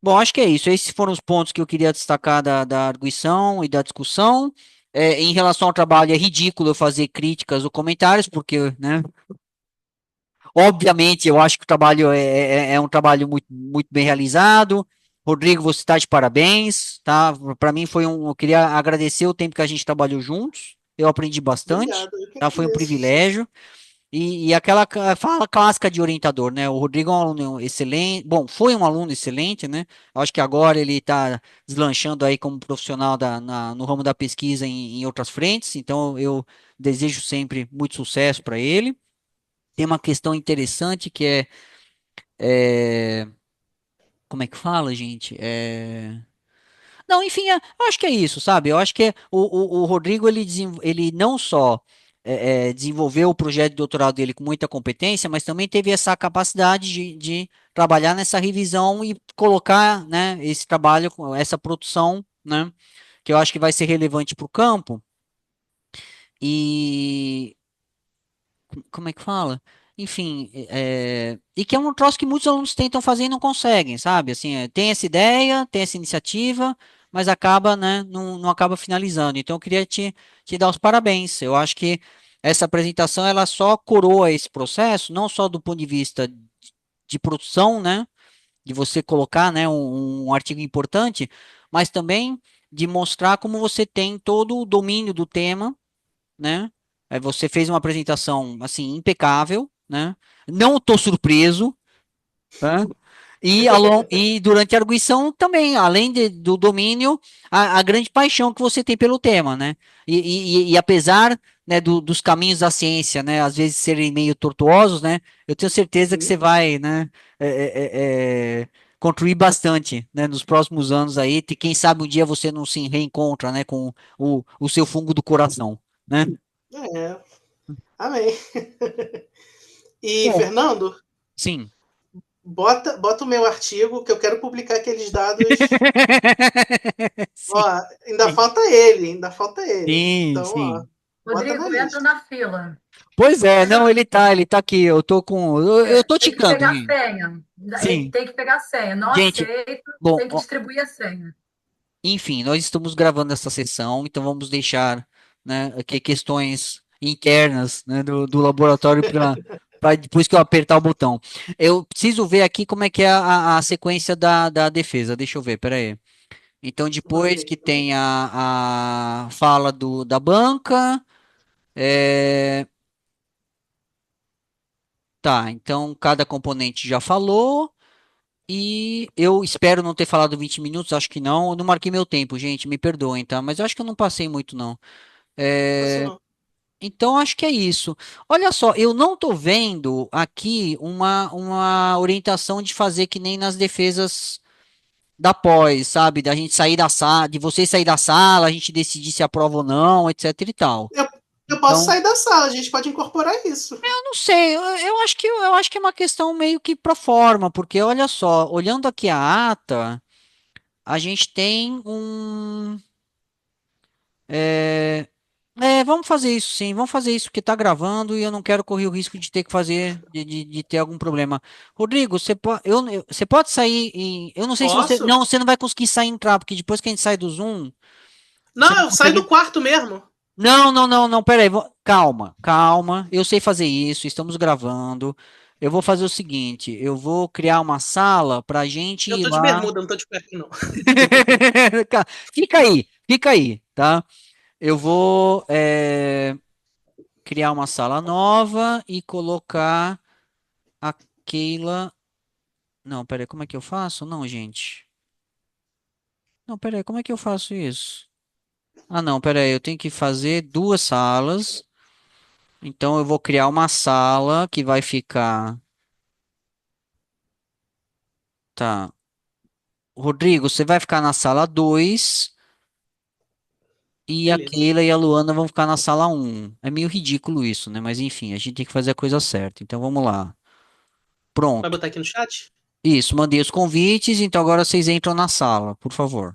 [SPEAKER 2] Bom, acho que é isso. Esses foram os pontos que eu queria destacar da arguição e da discussão. Em relação ao trabalho, é ridículo eu fazer críticas ou comentários, porque, né? Obviamente, eu acho que o trabalho é um trabalho muito, muito bem realizado. Rodrigo, você está de parabéns, tá? Para mim eu queria agradecer o tempo que a gente trabalhou juntos. Eu aprendi bastante,
[SPEAKER 1] Obrigado, eu que
[SPEAKER 2] tá? Foi um
[SPEAKER 1] agradeço.
[SPEAKER 2] privilégio. E aquela fala clássica de orientador, né? O Rodrigo é um aluno excelente. Bom, foi um aluno excelente, né? Eu acho que agora ele está deslanchando aí como profissional no ramo da pesquisa em outras frentes. Então, eu desejo sempre muito sucesso para ele. Tem uma questão interessante que é, como é que fala, gente? Não, enfim, eu acho que é isso, sabe? Eu acho que o Rodrigo, ele não só desenvolveu o projeto de doutorado dele com muita competência, mas também teve essa capacidade de trabalhar nessa revisão e colocar, né, esse trabalho, essa produção, né, que eu acho que vai ser relevante para o campo. E como é que fala? Enfim, e que é um troço que muitos alunos tentam fazer e não conseguem, sabe? Assim, tem essa ideia, tem essa iniciativa, mas acaba, né, não acaba finalizando. Então, eu queria te dar os parabéns. Eu acho que essa apresentação, ela só coroa esse processo, não só do ponto de vista de produção, né, de você colocar, né, um artigo importante, mas também de mostrar como você tem todo o domínio do tema, né? Você fez uma apresentação assim impecável, né? Não estou surpreso, tá? E durante a arguição também, além do domínio, a grande paixão que você tem pelo tema, né? E apesar, né, dos caminhos da ciência, né, às vezes serem meio tortuosos, né? Eu tenho certeza que
[SPEAKER 1] Sim.
[SPEAKER 2] você vai, né, contribuir bastante, né, nos próximos anos aí. Quem sabe um dia você não se reencontra, né, com o seu fungo do coração, né?
[SPEAKER 1] É, amém. E,
[SPEAKER 2] Bom,
[SPEAKER 1] Fernando,
[SPEAKER 2] sim.
[SPEAKER 1] bota o meu artigo que eu quero publicar aqueles dados. Ó,
[SPEAKER 2] Sim,
[SPEAKER 1] ainda falta ele.
[SPEAKER 2] sim,
[SPEAKER 1] Então, ó,
[SPEAKER 2] sim.
[SPEAKER 1] bota na
[SPEAKER 4] Rodrigo, entra
[SPEAKER 1] lista.
[SPEAKER 4] na fila.
[SPEAKER 2] Pois é,
[SPEAKER 4] Entra
[SPEAKER 2] não,
[SPEAKER 4] na
[SPEAKER 2] ele tá aqui. Eu tô com. Eu tô
[SPEAKER 4] Tem que
[SPEAKER 2] ticando,
[SPEAKER 4] pegar a
[SPEAKER 2] gente.
[SPEAKER 4] senha.
[SPEAKER 2] Sim.
[SPEAKER 4] Tem que pegar a senha. Não
[SPEAKER 2] Gente,
[SPEAKER 4] aceito,
[SPEAKER 2] bom,
[SPEAKER 4] tem que distribuir a senha.
[SPEAKER 2] enfim, nós estamos gravando essa sessão, então vamos deixar, né, aqui questões internas, né, do laboratório para depois que eu apertar o botão. Eu preciso ver aqui como é que é a sequência da defesa. Deixa eu ver, peraí. Então,
[SPEAKER 1] Ok.
[SPEAKER 2] depois que tem a fala da banca, é, tá, então cada componente já falou, e eu espero não ter falado 20 minutos, acho que não, eu não marquei meu tempo, gente, me perdoem, tá? Mas eu acho que eu não passei muito, não.
[SPEAKER 1] Passou
[SPEAKER 2] É,
[SPEAKER 1] não.
[SPEAKER 2] então, acho que é isso. Olha só, eu não tô vendo aqui uma orientação de fazer que nem nas defesas da pós, sabe? Da gente sair da sala, de você sair da sala, a gente decidir se aprova ou não, etc e tal.
[SPEAKER 1] Eu, eu posso
[SPEAKER 2] Então,
[SPEAKER 1] sair da sala, a gente pode incorporar isso.
[SPEAKER 2] eu não sei, eu acho que é uma questão meio que pro forma, porque olha só, olhando aqui a ata, a gente tem um é, vamos fazer isso sim, vamos fazer isso porque tá gravando e eu não quero correr o risco de ter que fazer, de ter algum problema. Rodrigo, você pode sair eu não sei se você,
[SPEAKER 1] Posso?
[SPEAKER 2] não, você não vai conseguir sair e entrar, porque depois que a gente sai do Zoom, você
[SPEAKER 1] Não,
[SPEAKER 2] não
[SPEAKER 1] eu saio do
[SPEAKER 2] consegue.
[SPEAKER 1] quarto mesmo.
[SPEAKER 2] Não, não, não, não, peraí, calma, calma, eu sei fazer isso, estamos gravando. Eu vou fazer o seguinte, eu vou criar uma sala pra gente
[SPEAKER 1] Eu
[SPEAKER 2] ir
[SPEAKER 1] tô de
[SPEAKER 2] lá.
[SPEAKER 1] bermuda, não tô de cueca, não.
[SPEAKER 2] Fica aí, tá? Eu vou criar uma sala nova e colocar a Keila. Não, peraí, como é que eu faço? Não, gente. Não, peraí, como é que eu faço isso? Ah, não, peraí, eu tenho que fazer duas salas. Então eu vou criar uma sala que vai ficar. Tá. Rodrigo, você vai ficar na sala 2 e a
[SPEAKER 1] Beleza.
[SPEAKER 2] Keila e a Luana vão ficar na sala um. É meio ridículo isso, né? Mas enfim, a gente tem que fazer a coisa certa. Então vamos lá.
[SPEAKER 1] Vai
[SPEAKER 2] Pronto.
[SPEAKER 1] botar aqui no chat?
[SPEAKER 2] Isso, mandei os convites, então agora vocês entram na sala, por favor.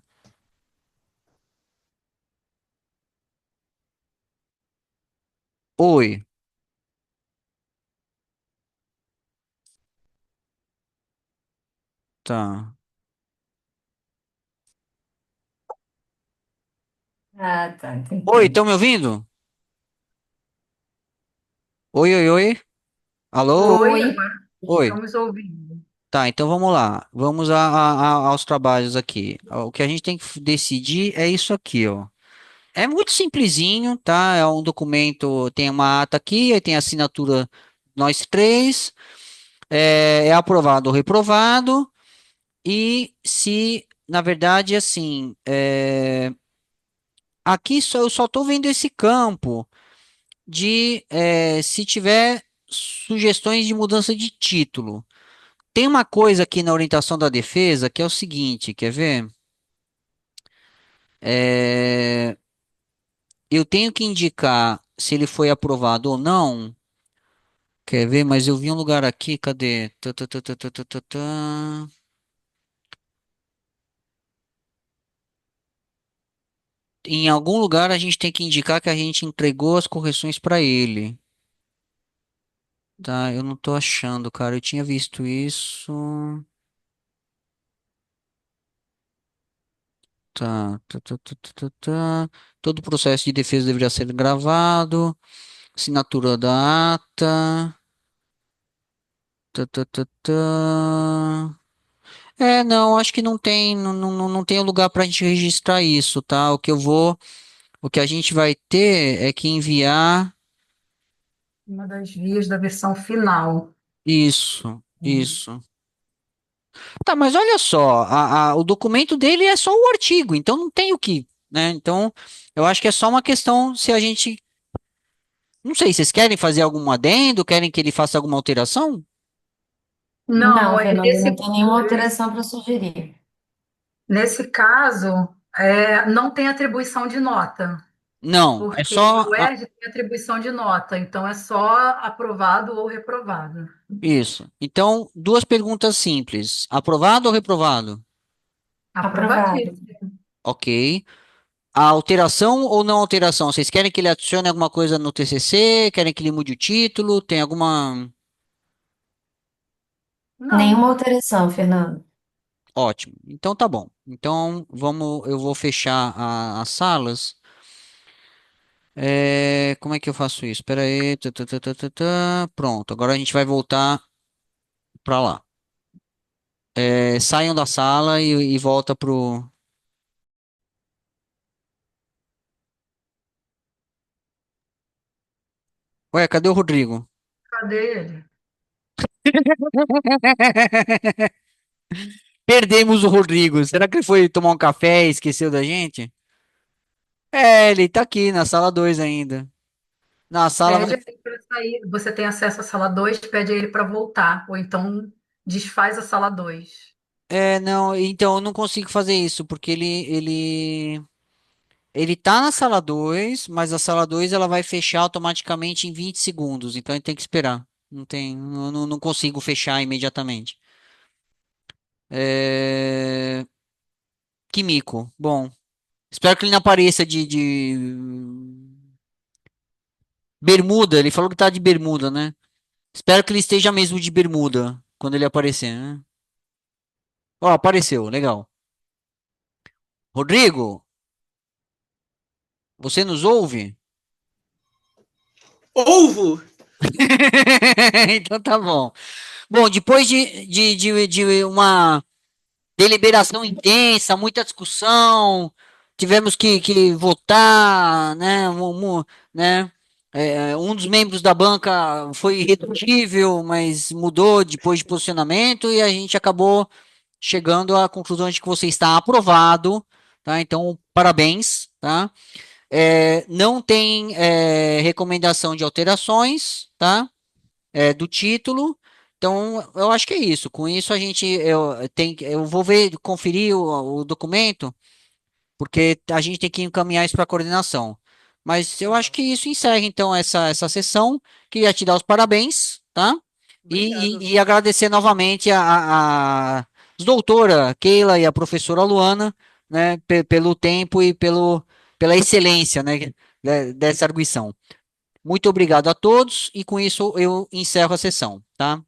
[SPEAKER 2] Oi, tá.
[SPEAKER 3] Ah, tá,
[SPEAKER 2] Oi,
[SPEAKER 3] entendi.
[SPEAKER 2] estão me ouvindo? Oi, oi, oi. Alô?
[SPEAKER 4] Oi,
[SPEAKER 3] Oi.
[SPEAKER 4] agora
[SPEAKER 2] Oi.
[SPEAKER 4] estamos ouvindo.
[SPEAKER 2] Tá, então vamos lá. Vamos aos trabalhos aqui. O que a gente tem que decidir é isso aqui, ó. É muito simplesinho, tá? É um documento, tem uma ata aqui, aí tem a assinatura nós três, é aprovado ou reprovado, e se, na verdade, assim, aqui eu só estou vendo esse campo de se tiver sugestões de mudança de título. Tem uma coisa aqui na orientação da defesa que é o seguinte, quer ver? É, eu tenho que indicar se ele foi aprovado ou não. Quer ver? Mas eu vi um lugar aqui, cadê? Em algum lugar a gente tem que indicar que a gente entregou as correções para ele. Tá, eu não tô achando, cara. Eu tinha visto isso. Tá. Todo o processo de defesa deveria ser gravado. Assinatura da ata. Tá, tá, tá, tá. Não, acho que não tem, não tem lugar para a gente registrar isso, tá? O que a gente vai ter é que enviar
[SPEAKER 4] Uma das vias da versão final.
[SPEAKER 2] isso, isso. Tá, mas olha só, o documento dele é só o artigo, então não tem o que, né? Então, eu acho que é só uma questão se a gente, não sei, vocês querem fazer algum adendo, querem que ele faça alguma alteração?
[SPEAKER 4] Não,
[SPEAKER 3] Não, Fernando, não
[SPEAKER 4] nesse,
[SPEAKER 3] tem nenhuma alteração para sugerir.
[SPEAKER 4] nesse caso, não tem atribuição de nota,
[SPEAKER 2] Não, é
[SPEAKER 4] porque
[SPEAKER 2] só
[SPEAKER 4] no ERJ tem atribuição de nota, então é só aprovado ou reprovado.
[SPEAKER 2] isso. Então, duas perguntas simples: aprovado ou reprovado?
[SPEAKER 3] Aprovado.
[SPEAKER 4] Aprovadíssimo.
[SPEAKER 2] Ok. A alteração ou não alteração? Vocês querem que ele adicione alguma coisa no TCC? Querem que ele mude o título? Tem alguma?
[SPEAKER 3] Nenhuma
[SPEAKER 4] Não,
[SPEAKER 3] alteração, Fernando.
[SPEAKER 2] Ótimo. Então tá bom. Então eu vou fechar as salas. Como é que eu faço isso? Espera aí. Pronto. Agora a gente vai voltar para lá. Saiam da sala e volta pro Ué, cadê o Rodrigo?
[SPEAKER 4] Cadê ele?
[SPEAKER 2] Perdemos o Rodrigo. Será que ele foi tomar um café e esqueceu da gente? É, ele tá aqui na sala 2 ainda. Na sala.
[SPEAKER 4] Pede a ele para sair. Você tem acesso à sala 2, pede a ele para voltar. Ou então desfaz a sala 2.
[SPEAKER 2] É, não, então eu não consigo fazer isso, porque ele tá na sala 2, mas a sala 2 ela vai fechar automaticamente em 20 segundos, então ele tem que esperar. Não tem, não consigo fechar imediatamente. É, que mico. Bom, espero que ele não apareça de bermuda. Ele falou que tá de bermuda, né? Espero que ele esteja mesmo de bermuda quando ele aparecer, né? Ó, apareceu, legal. Rodrigo, você nos ouve?
[SPEAKER 1] Ovo!
[SPEAKER 2] Então tá bom. Bom, depois de uma deliberação intensa, muita discussão, tivemos que votar, né? Né? Um dos membros da banca foi irredutível, mas mudou depois de posicionamento e a gente acabou chegando à conclusão de que você está aprovado, tá? Então, parabéns, tá? Não tem recomendação de alterações, tá? Do título. Então, eu acho que é isso. Com isso, eu vou ver, conferir o documento, porque a gente tem que encaminhar isso para a coordenação. Mas eu acho que isso encerra, então, essa sessão. Queria te dar os parabéns, tá?
[SPEAKER 1] Obrigado.
[SPEAKER 2] E agradecer novamente a doutora Keila e a professora Luana, né, pelo tempo e pela excelência, né, dessa arguição. Muito obrigado a todos, e com isso eu encerro a sessão, tá?